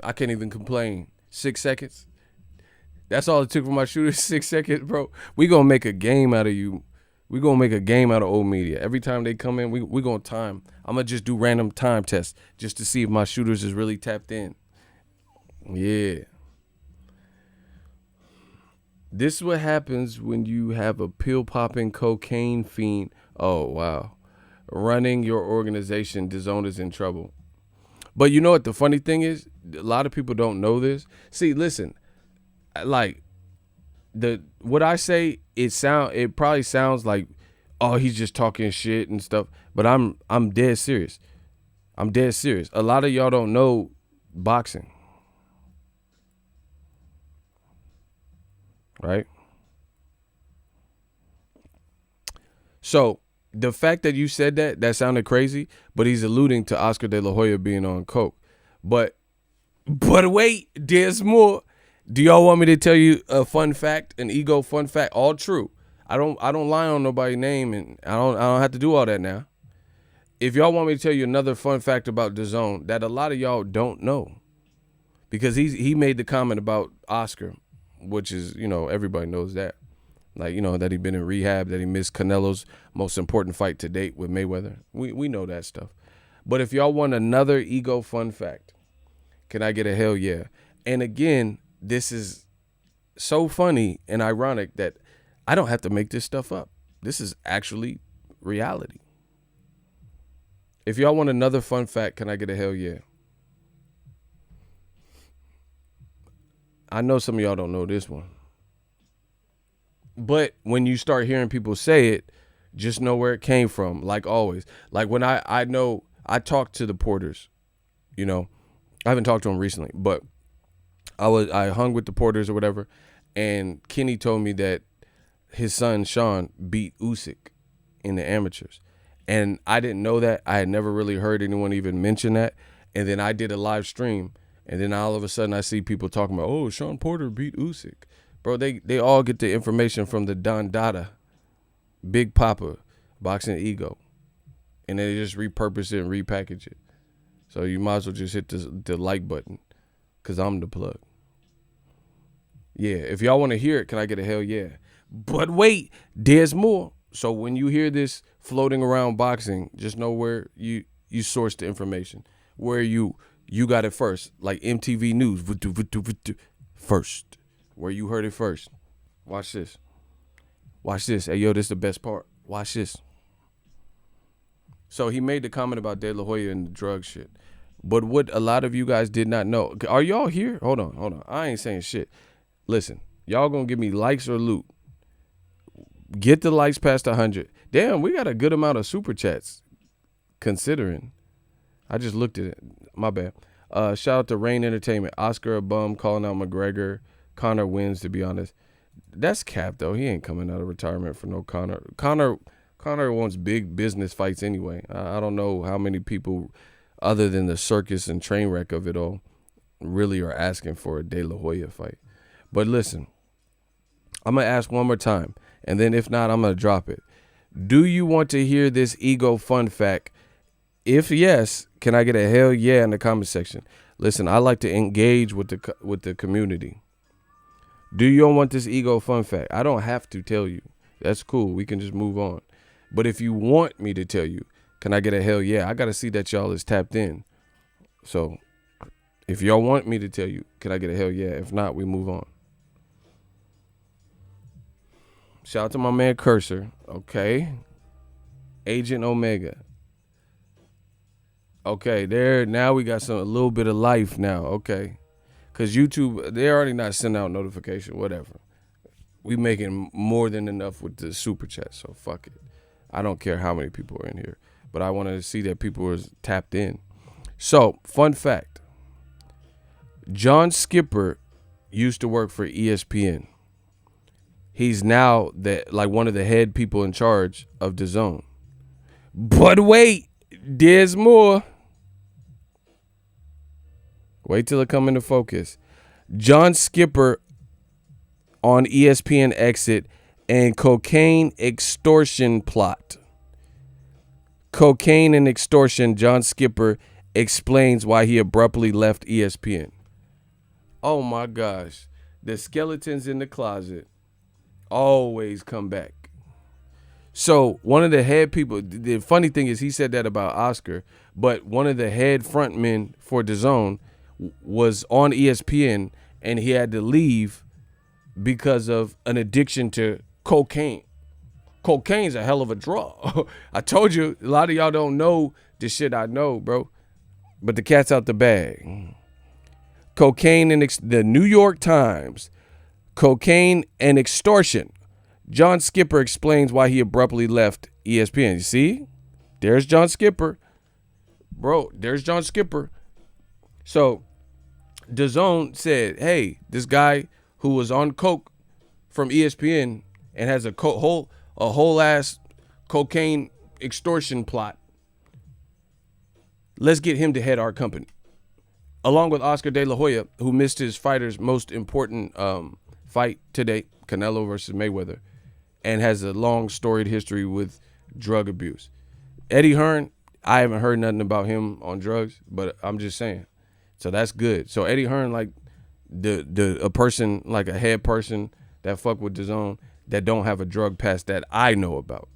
I can't even complain. 6 seconds. That's all it took for my shooters. 6 seconds, bro. We gonna make a game out of you. We gonna make a game out of old media. Every time they come in, we gonna time. I'm gonna just do random time tests just to see if my shooters is really tapped in. Yeah. This is what happens when you have a pill-popping cocaine fiend. Oh, wow. Running your organization. DAZN is in trouble. But you know what the funny thing is? A lot of people don't know this. See, listen, like what I say, it probably sounds like, oh, he's just talking shit and stuff. But I'm dead serious. I'm dead serious. A lot of y'all don't know boxing. Right? So the fact that you said that sounded crazy, but he's alluding to Oscar De La Hoya being on coke. But wait, there's more. Do y'all want me to tell you a fun fact, an ego fun fact? All true. I don't lie on nobody's name, and I don't have to do all that now. If y'all want me to tell you another fun fact about DAZN that a lot of y'all don't know, because he made the comment about Oscar, which is, everybody knows that. Like, that he'd been in rehab, that he missed Canelo's most important fight to date with Mayweather. We know that stuff. But if y'all want another ego fun fact, can I get a hell yeah? And again, this is so funny and ironic that I don't have to make this stuff up. This is actually reality. If y'all want another fun fact, can I get a hell yeah? I know some of y'all don't know this one. But when you start hearing people say it, just know where it came from, like always. Like when I know, I talked to the Porters, I haven't talked to them recently, but I hung with the Porters or whatever, and Kenny told me that his son, Sean, beat Usyk in the amateurs. And I didn't know that. I had never really heard anyone even mention that. And then I did a live stream, and then all of a sudden I see people talking about, oh, Sean Porter beat Usyk. Bro, they all get the information from the Don Dada, Big Papa, Boxing Ego. And then they just repurpose it and repackage it. So you might as well just hit the like button, because I'm the plug. Yeah, if y'all want to hear it, can I get a hell yeah? But wait, there's more. So when you hear this floating around boxing, just know where you source the information. Where you got it first, like MTV News, first. Where you heard it first. Watch this. Watch this. Hey, yo, this is the best part. Watch this. So he made the comment about De La Hoya and the drug shit. But what a lot of you guys did not know. Are y'all here? Hold on. I ain't saying shit. Listen, y'all gonna give me likes or loot. Get the likes past 100. Damn, we got a good amount of super chats, considering. I just looked at it. My bad. Shout out to Rain Entertainment. Oscar a bum calling out McGregor. Conor wins, to be honest. That's cap, though. He ain't coming out of retirement for no Conor. Conor wants big business fights anyway. I don't know how many people, other than the circus and train wreck of it all, really are asking for a De La Hoya fight. But listen, I'm going to ask one more time, and then if not, I'm going to drop it. Do you want to hear this ego fun fact? If yes, can I get a hell yeah in the comment section? Listen, I like to engage with the community. Do you want this ego fun fact? I don't have to tell you. That's cool. We can just move on. But if you want me to tell you, can I get a hell yeah? I got to see that y'all is tapped in. So if y'all want me to tell you, can I get a hell yeah? If not, we move on. Shout out to my man Cursor. Okay. Agent Omega. Okay, there. Now we got a little bit of life now. Okay. Because YouTube, they're already not sending out notification, whatever. We making more than enough with the super chat, so fuck it. I don't care how many people are in here. But I wanted to see that people were tapped in. So, fun fact. John Skipper used to work for ESPN. He's now one of the head people in charge of DAZN. But wait, There's more. Wait till it come into focus. John Skipper on ESPN exit and cocaine extortion plot. Cocaine and extortion. John Skipper explains why he abruptly left ESPN. Oh my gosh. The skeletons in the closet always come back. So one of the head people, the funny thing is he said that about Oscar, but one of the head frontmen for DAZN was on ESPN and he had to leave because of an addiction to cocaine. Cocaine's a hell of a drug. I told you, a lot of y'all don't know the shit I know, bro. But the cat's out the bag. Cocaine and the New York Times. Cocaine and extortion. John Skipper explains why he abruptly left ESPN. You see? There's John Skipper. Bro, there's John Skipper. So, DAZN said, hey, this guy who was on coke from ESPN and has a whole ass cocaine extortion plot. Let's get him to head our company. Along with Oscar De La Hoya, who missed his fighter's most important fight today, Canelo versus Mayweather, and has a long storied history with drug abuse. Eddie Hearn, I haven't heard nothing about him on drugs, but I'm just saying. So that's good. So Eddie Hearn, like a person, like a head person that fuck with DAZN that don't have a drug past that I know about.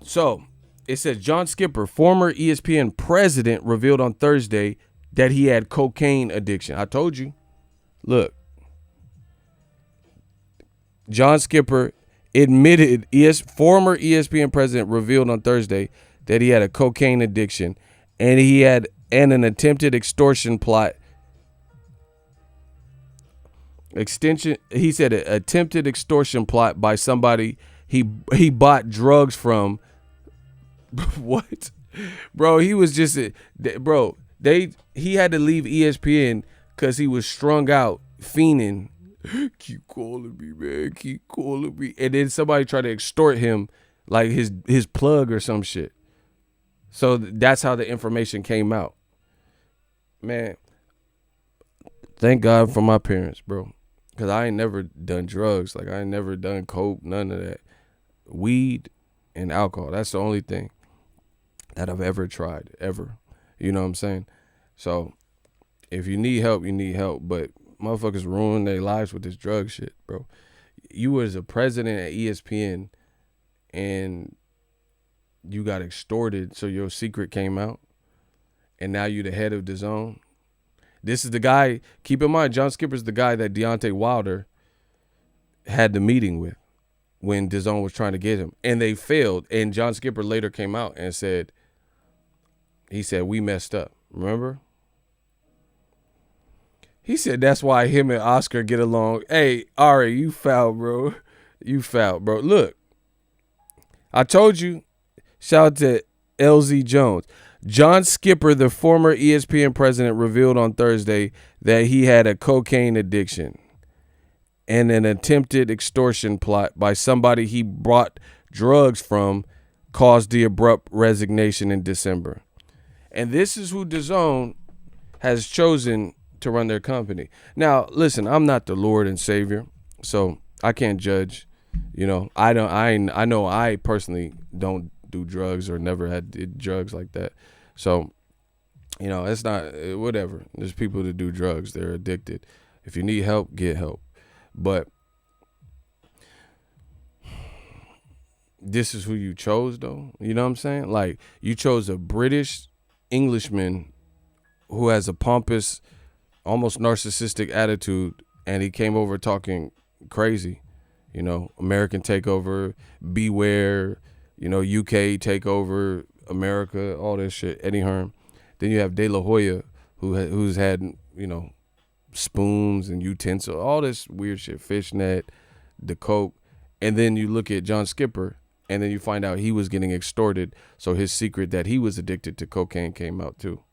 So it says John Skipper, former ESPN president, revealed on Thursday that he had cocaine addiction. I told you. Look. John Skipper admitted, former ESPN president revealed on Thursday that he had a cocaine addiction and he had an attempted extortion plot. He said an attempted extortion plot by somebody he bought drugs from. What? Bro, he was just he had to leave ESPN because he was strung out, fiending. Keep calling me, man. Keep calling me. And then somebody tried to extort him, like his plug or some shit. So that's how the information came out. Man, thank God for my parents, bro. Because I ain't never done drugs. Like, I ain't never done coke, none of that. Weed and alcohol. That's the only thing that I've ever tried, ever. You know what I'm saying? So, if you need help, you need help. But motherfuckers ruin their lives with this drug shit, bro. You was a president at ESPN and you got extorted, so your secret came out. And now you the head of DAZN. This is the guy, keep in mind, John Skipper's the guy that Deontay Wilder had the meeting with when DAZN was trying to get him. And they failed. And John Skipper later came out and said, we messed up. Remember? He said that's why him and Oscar get along. Hey, Ari, you foul, bro. You foul, bro. Look, I told you. Shout out to LZ Jones. John Skipper, the former ESPN president, revealed on Thursday that he had a cocaine addiction and an attempted extortion plot by somebody he bought drugs from caused the abrupt resignation in December. And this is who DAZN has chosen to run their company. Now, listen, I'm not the Lord and Savior, so I can't judge. You know, I know I personally don't do drugs or never did drugs like that. So, you know, it's not whatever. There's people that do drugs. They're addicted. If you need help, get help. But this is who you chose, though. You know what I'm saying? Like, you chose a British Englishman who has a pompous, almost narcissistic attitude, and he came over talking crazy. You know, American takeover, beware, you know, UK takeover, America, all this shit, Eddie Hearn. Then you have De La Hoya, who's had, you know, spoons and utensils, all this weird shit, fishnet, the coke. And then you look at John Skipper, and then you find out he was getting extorted, so his secret that he was addicted to cocaine came out too.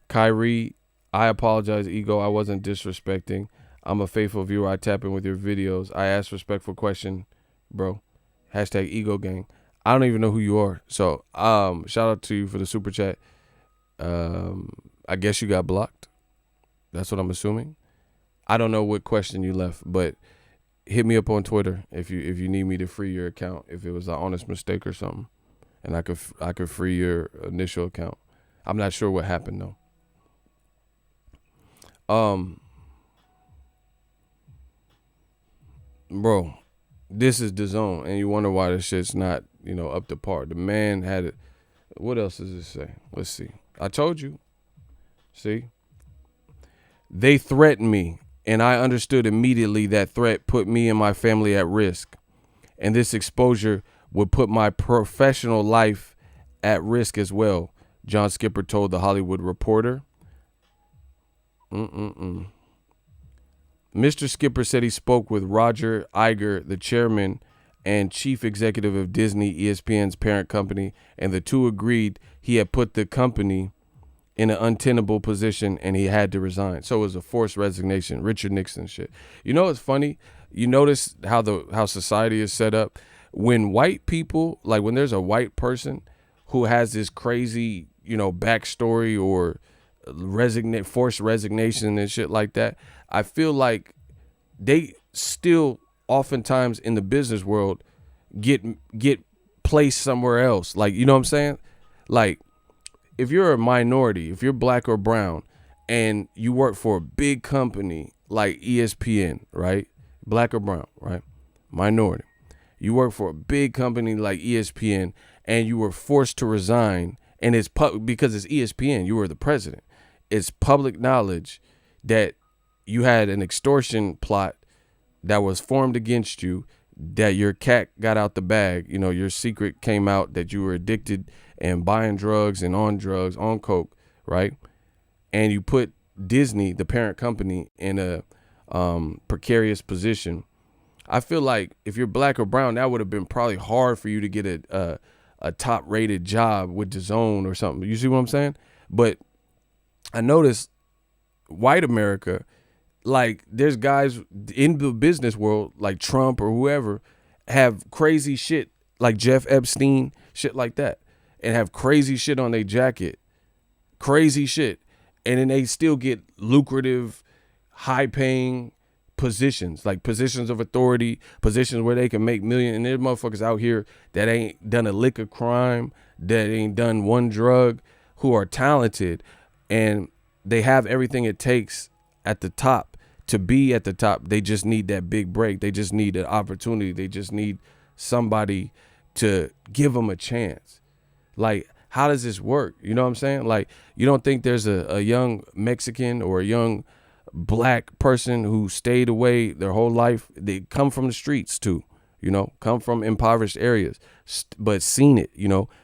Kyrie, I apologize, Ego. I wasn't disrespecting. I'm a faithful viewer. I tap in with your videos. I ask respectful question, bro. Hashtag Ego Gang. I don't even know who you are. So shout out to you for the super chat. I guess you got blocked. That's what I'm assuming. I don't know what question you left, but hit me up on Twitter if you need me to free your account, if it was an honest mistake or something, and I could free your initial account. I'm not sure what happened though. Bro, this is DAZN, and you wonder why this shit's not, up to par. The man had it. What else does it say? Let's see. I told you. See? They threatened me, and I understood immediately that threat put me and my family at risk. And this exposure would put my professional life at risk as well, John Skipper told The Hollywood Reporter. Mr. Skipper said he spoke with Roger Iger, the chairman and chief executive of Disney, ESPN's parent company, and the two agreed he had put the company in an untenable position and he had to resign. So it was a forced resignation, Richard Nixon shit. You know what's funny? You notice how society is set up? When white people, like when there's a white person who has this crazy, backstory or forced resignation and shit like that, I feel like they still oftentimes in the business world get placed somewhere else. Like, you know what I'm saying? Like, if you're a minority, if you're black or brown, and you work for a big company like ESPN, right? Black or brown, right? Minority. You work for a big company like ESPN, and you were forced to resign, and it's because it's ESPN. You were the president. It's public knowledge that you had an extortion plot that was formed against you, that your cat got out the bag. Your secret came out that you were addicted and buying drugs and on drugs, on coke, right? And you put Disney, the parent company, in a precarious position. I feel like if you're black or brown, that would have been probably hard for you to get a top-rated job with DAZN or something. You see what I'm saying? But I noticed white America, like there's guys in the business world like Trump or whoever have crazy shit like Jeff Epstein, shit like that, and have crazy shit on their jacket, crazy shit. And then they still get lucrative, high paying positions, like positions of authority, positions where they can make millions. And there's motherfuckers out here that ain't done a lick of crime, that ain't done one drug, who are talented, and they have everything it takes at the top to be at the top. They just need that big break. They just need an opportunity. They just need somebody to give them a chance. Like, how does this work? You know what I'm saying? Like, you don't think there's a young Mexican or a young black person who stayed away their whole life? They come from the streets too, come from impoverished areas, but seen it,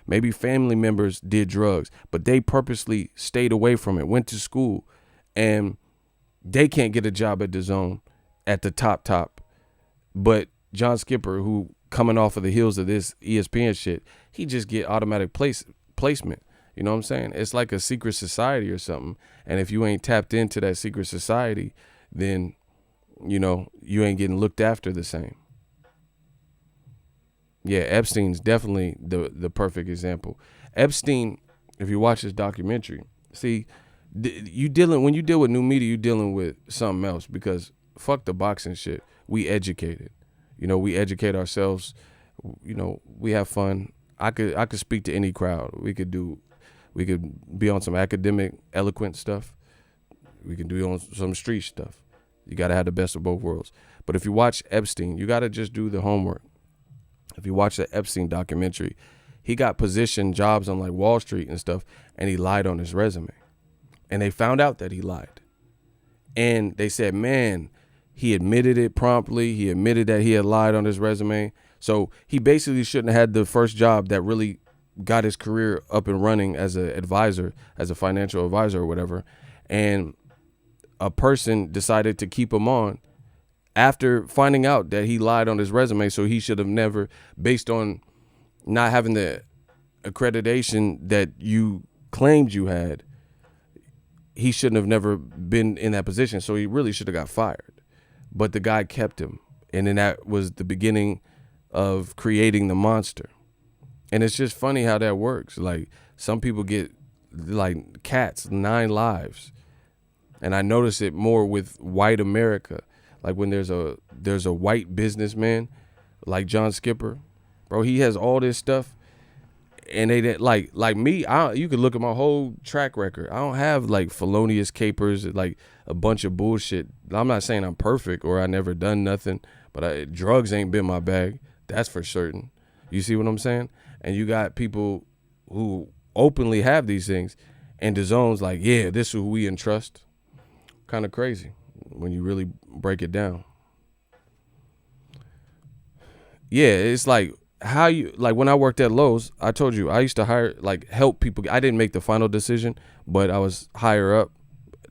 maybe family members did drugs, but they purposely stayed away from it, went to school, and they can't get a job at DAZN at the top. But John Skipper, who coming off of the heels of this ESPN shit, he just get automatic placement. You know what I'm saying? It's like a secret society or something. And if you ain't tapped into that secret society, then, you ain't getting looked after the same. Yeah, Epstein's definitely the perfect example. Epstein, if you watch this documentary, see, when you deal with new media, you dealing with something else, because fuck the boxing shit. We educated, we educate ourselves. We have fun. I could speak to any crowd. We could be on some academic, eloquent stuff. We can do on some street stuff. You got to have the best of both worlds. But if you watch Epstein, you got to just do the homework. If you watch the Epstein documentary, he got position jobs on like Wall Street and stuff, and he lied on his resume. And they found out that he lied. And they said, man, he admitted it promptly. He admitted that he had lied on his resume. So he basically shouldn't have had the first job that really got his career up and running as an advisor, as a financial advisor or whatever. And a person decided to keep him on after finding out that he lied on his resume. So he should have never, based on not having the accreditation that you claimed you had, he shouldn't have never been in that position. So he really should have got fired. But the guy kept him. And then that was the beginning of creating the monster. And it's just funny how that works. Like, some people get, like, cats, 9 lives. And I notice it more with white America. Like, when there's a white businessman like John Skipper, bro, he has all this stuff. And they like me, you could look at my whole track record. I don't have like felonious capers, like a bunch of bullshit. I'm not saying I'm perfect or I never done nothing, but drugs ain't been my bag. That's for certain. You see what I'm saying? And you got people who openly have these things, and DAZN's like, yeah, this is who we entrust. Kind of crazy when you really break it down. Yeah, it's like, how you, like, when I worked at Lowe's, I told you I used to hire, like, help people. I didn't make the final decision, but I was higher up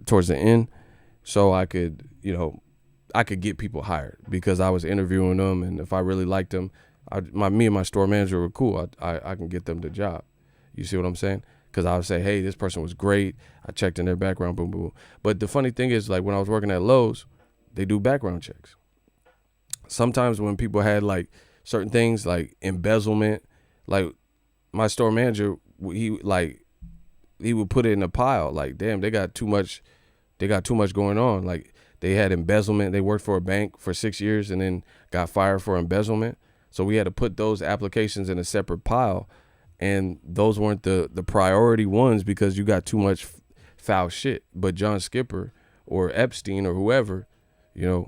towards the end, so I could, I could get people hired because I was interviewing them, and if I really liked them, me and my store manager were cool. I can get them the job. You see what I'm saying? Because I would say, hey, this person was great. I checked in their background, boom, boom. But the funny thing is, like, when I was working at Lowe's, they do background checks. Sometimes when people had, like, certain things like embezzlement, like my store manager, he would put it in a pile. Like, damn, they got too much going on. Like, they had embezzlement. They worked for a bank for 6 years and then got fired for embezzlement. So we had to put those applications in a separate pile, and those weren't the priority ones because you got too much foul shit. But John Skipper or Epstein or whoever,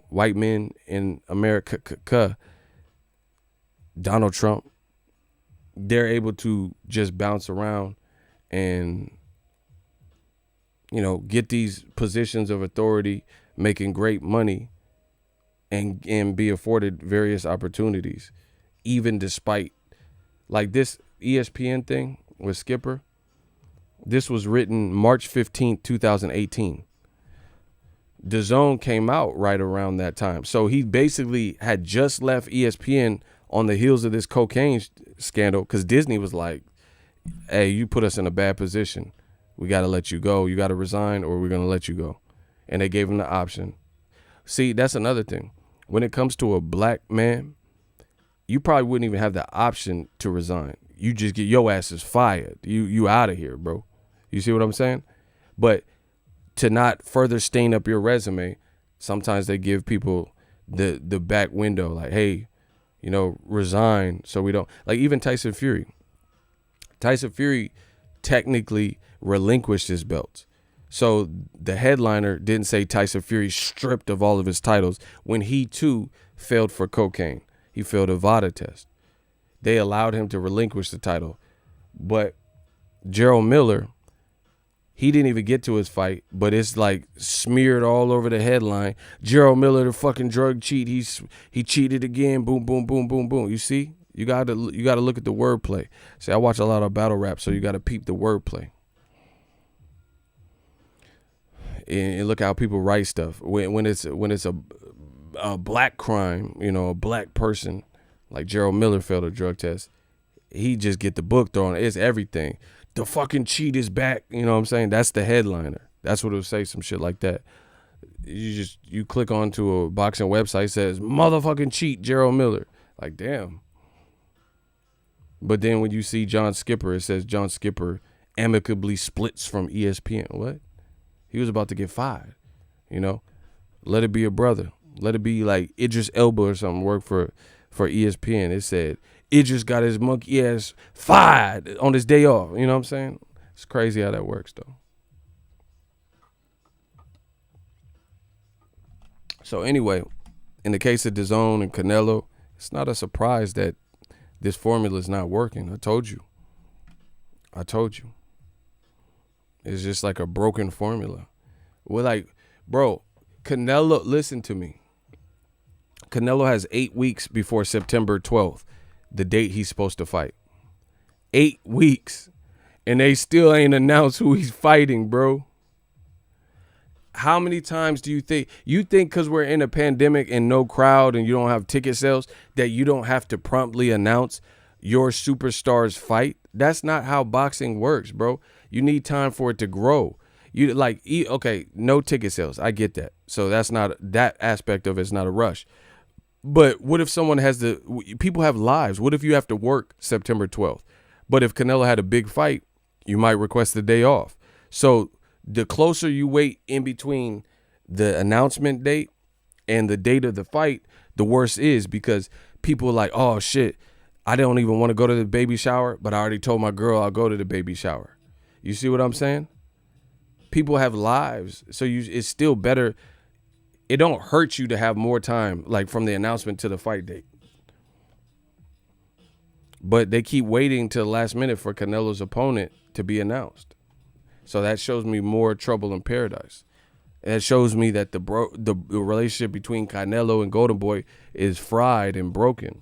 white men in America, Donald Trump, they're able to just bounce around and, get these positions of authority, making great money and be afforded various opportunities, even despite, like, this ESPN thing with Skipper. This was written March 15th, 2018. DAZN came out right around that time. So he basically had just left ESPN on the heels of this cocaine scandal, because Disney was like, hey, you put us in a bad position. We got to let you go. You got to resign or we're going to let you go. And they gave him the option. See, that's another thing. When it comes to a black man, you probably wouldn't even have the option to resign. You just get your asses fired. You out of here, bro. You see what I'm saying? But to not further stain up your resume, sometimes they give people the back window, like, hey, resign so we don't, like, even Tyson Fury technically relinquished his belts. So the headliner didn't say Tyson Fury stripped of all of his titles when he too failed for cocaine. He failed a VADA test. They allowed him to relinquish the title. But Gerald Miller, he didn't even get to his fight, but it's like smeared all over the headline. Gerald Miller, the fucking drug cheat. He cheated again. Boom, boom, boom, boom, boom. You see? You got to look at the wordplay. See, I watch a lot of battle rap, so you got to peep the wordplay. And look how people write stuff. When it's a black crime, a black person, like Gerald Miller failed a drug test, he just get the book thrown. It's everything. The fucking cheat is back. You know what I'm saying? That's the headliner. That's what it'll say, some shit like that. You click onto a boxing website, says motherfucking cheat Gerald Miller. Like, damn. But then when you see John Skipper, it says John Skipper amicably splits from ESPN. What? He was about to get fired. Let it be a brother. Let it be like Idris Elba or something work for ESPN. It said Idris got his monkey ass fired on his day off. You know what I'm saying? It's crazy how that works, though. So anyway, in the case of DAZN and Canelo, it's not a surprise that this formula is not working. I told you. It's just like a broken formula. We're like, bro, Canelo, listen to me. Canelo has 8 weeks before September 12th, the date he's supposed to fight. 8 weeks. And they still ain't announced who he's fighting, bro. How many times do you think because we're in a pandemic and no crowd and you don't have ticket sales that you don't have to promptly announce your superstar's fight? That's not how boxing works, bro. You need time for it to grow. Okay, no ticket sales. I get that. So that aspect of it's not a rush. But what if someone people have lives? What if you have to work September 12th? But if Canelo had a big fight, you might request the day off. So the closer you wait in between the announcement date and the date of the fight, the worse it is, because people are like, oh shit, I don't even want to go to the baby shower, but I already told my girl I'll go to the baby shower. You see what I'm saying? People have lives, so it's still better. It don't hurt you to have more time, like from the announcement to the fight date. But they keep waiting till the last minute for Canelo's opponent to be announced. So that shows me more trouble in paradise. And it shows me that the relationship between Canelo and Golden Boy is fried and broken.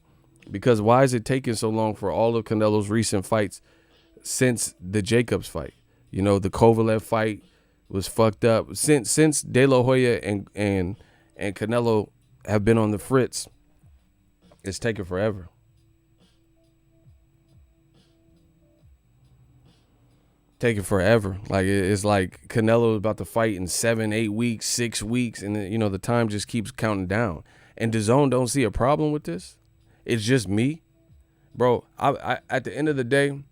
Because why is it taking so long for all of Canelo's recent fights since the Jacobs fight? You know, the Kovalev fight was fucked up. Since De La Hoya and Canelo have been on the fritz, it's taken forever. Taking forever. Like, it's like Canelo is about to fight in 7, 8 weeks, 6 weeks, and you know the time just keeps counting down. And DAZN don't see a problem with this. It's just me, bro. I at the end of the day,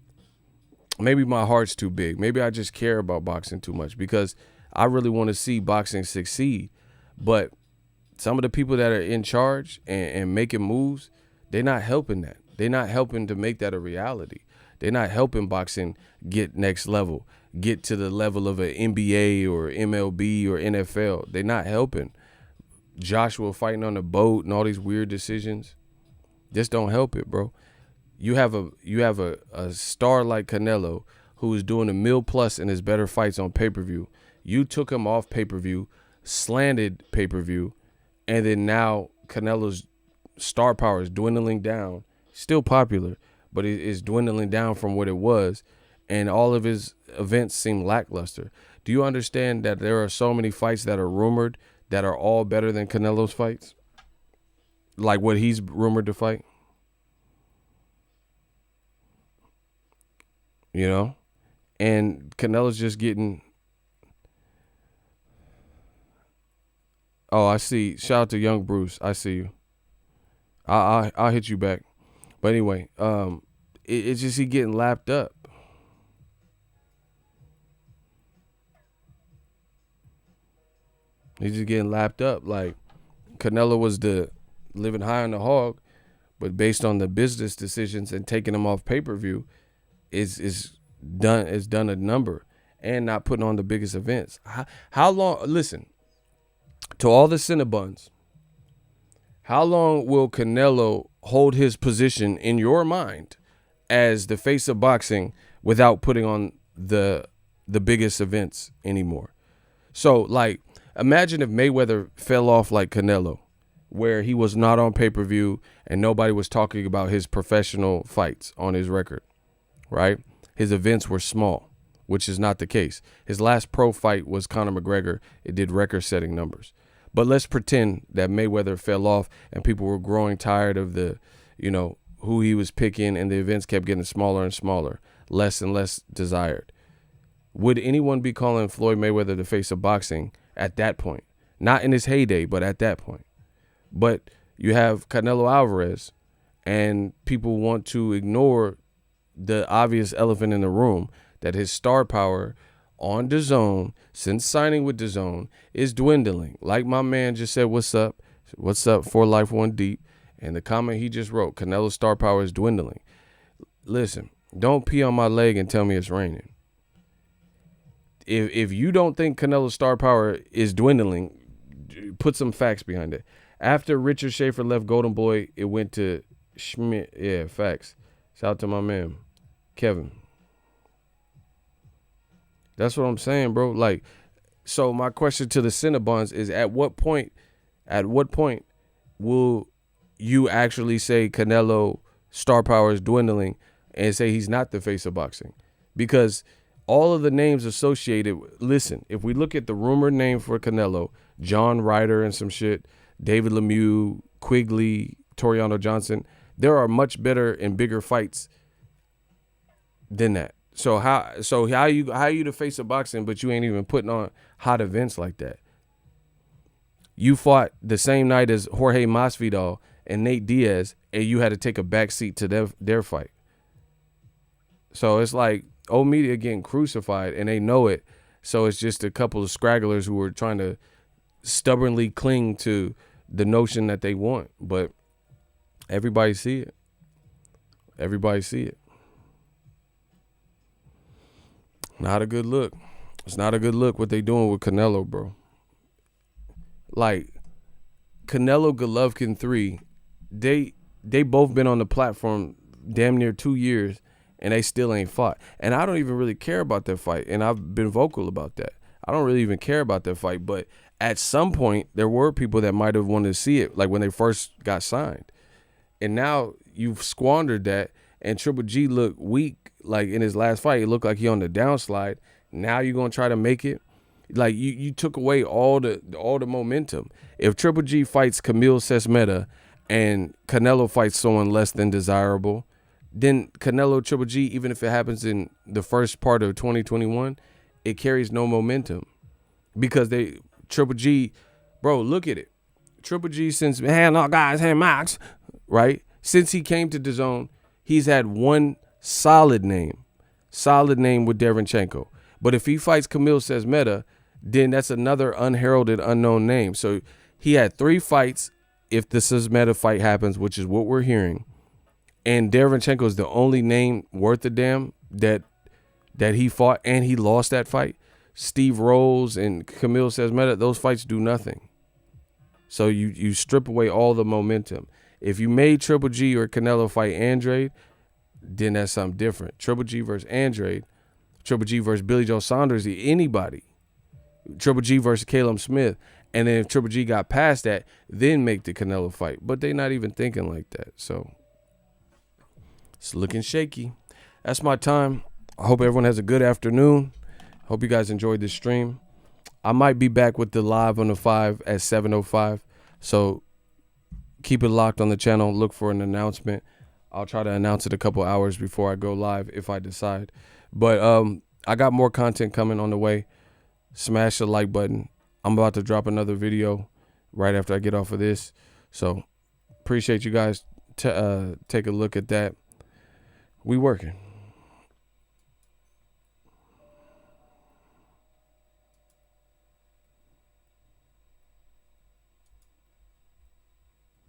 maybe my heart's too big. Maybe I just care about boxing too much, because I really want to see boxing succeed. But some of the people that are in charge and making moves, they're not helping that. They're not helping to make that a reality. They're not helping boxing get next level, get to the level of an NBA or MLB or NFL. They're not helping. Joshua fighting on the boat and all these weird decisions, just don't help it, bro. You have a star like Canelo who is doing $1 million+ in his better fights on pay-per-view. You took him off pay-per-view, slanted pay-per-view, and then now Canelo's star power is dwindling down. Still popular, but it is dwindling down from what it was, and all of his events seem lackluster. Do you understand that there are so many fights that are rumored that are all better than Canelo's fights? Like what he's rumored to fight? You know? And Canelo's just getting... Oh, I see. Shout out to Young Bruce. I see you. I'll hit you back. But anyway, it's just he getting lapped up. He's just getting lapped up. Like, Canelo was the living high on the hog, but based on the business decisions and taking him off pay-per-view, is done a number, and not putting on the biggest events. How long? Listen, to all the Cinnabons, how long will Canelo hold his position in your mind as the face of boxing without putting on the biggest events anymore? So, like, imagine if Mayweather fell off like Canelo, where he was not on pay-per-view and nobody was talking about his professional fights on his record, right? His events were small, which is not the case. His last pro fight was Conor McGregor. It did record-setting numbers. But let's pretend that Mayweather fell off and people were growing tired of the, you know, who he was picking, and the events kept getting smaller and smaller, less and less desired. Would anyone be calling Floyd Mayweather the face of boxing at that point? Not in his heyday, but at that point. But you have Canelo Alvarez, and people want to ignore the obvious elephant in the room, that his star power on DAZN, since signing with DAZN, is dwindling. Like my man just said, what's up? What's up, For Life One Deep? And the comment he just wrote, Canelo's star power is dwindling. Listen, don't pee on my leg and tell me it's raining. If you don't think Canelo's star power is dwindling, put some facts behind it. After Richard Schaefer left Golden Boy, it went to Schmidt. Yeah, facts. Shout out to my man, Kevin. That's what I'm saying, bro. Like, so my question to the Cinnabons is, at what point will you actually say Canelo star power is dwindling and say he's not the face of boxing? Because all of the names associated, listen, if we look at the rumored name for Canelo, John Ryder and some shit, David Lemieux, Quigley, Toriano Johnson, there are much better and bigger fights than that. So how you the face of boxing, but you ain't even putting on hot events like that? You fought the same night as Jorge Masvidal and Nate Diaz, and you had to take a back seat to their fight. So it's like old media getting crucified, and they know it. So it's just a couple of scragglers who are trying to stubbornly cling to the notion that they want. But everybody see it. Everybody see it. Not a good look. It's not a good look what they doing with Canelo, bro. Like, Canelo Golovkin 3, they both been on the platform damn near 2 years, and they still ain't fought. And I don't even really care about that fight, and I've been vocal about that. I don't really even care about that fight, but at some point, there were people that might have wanted to see it, like when they first got signed. And now you've squandered that, and Triple G looked weak, like in his last fight. It looked like he on the downslide. Now you're going to try to make it? Like, you took away all the momentum. If Triple G fights Camille Sesmeta and Canelo fights someone less than desirable, then Canelo Triple G, even if it happens in the first part of 2021, it carries no momentum. Because Triple G, bro, look at it. Triple G, since, hey, no, guys, hey, Max, right? Since he came to DAZN, he's had one solid name with Derenchenko. But if he fights Camille Sesmeta, then that's another unheralded, unknown name. So he had 3 fights if the Sesmeta fight happens, which is what we're hearing. And Derenchenko is the only name worth a damn that he fought, and he lost that fight. Steve Rolls and Camille Sesmeta, those fights do nothing. So you strip away all the momentum. If you made Triple G or Canelo fight Andrade, then that's something different. Triple G versus Andrade, Triple G versus Billy Joe Saunders, anybody. Triple G versus Caleb Smith. And then if Triple G got past that, then make the Canelo fight. But they're not even thinking like that. So it's looking shaky. That's my time. I hope everyone has a good afternoon. Hope you guys enjoyed this stream. I might be back with the live on the 5 at 7:05. So keep it locked on the channel. Look for an announcement. I'll try to announce it a couple hours before I go live if I decide. But I got more content coming on the way. Smash the like button. I'm about to drop another video right after I get off of this. So appreciate you guys. Take a look at that. We working.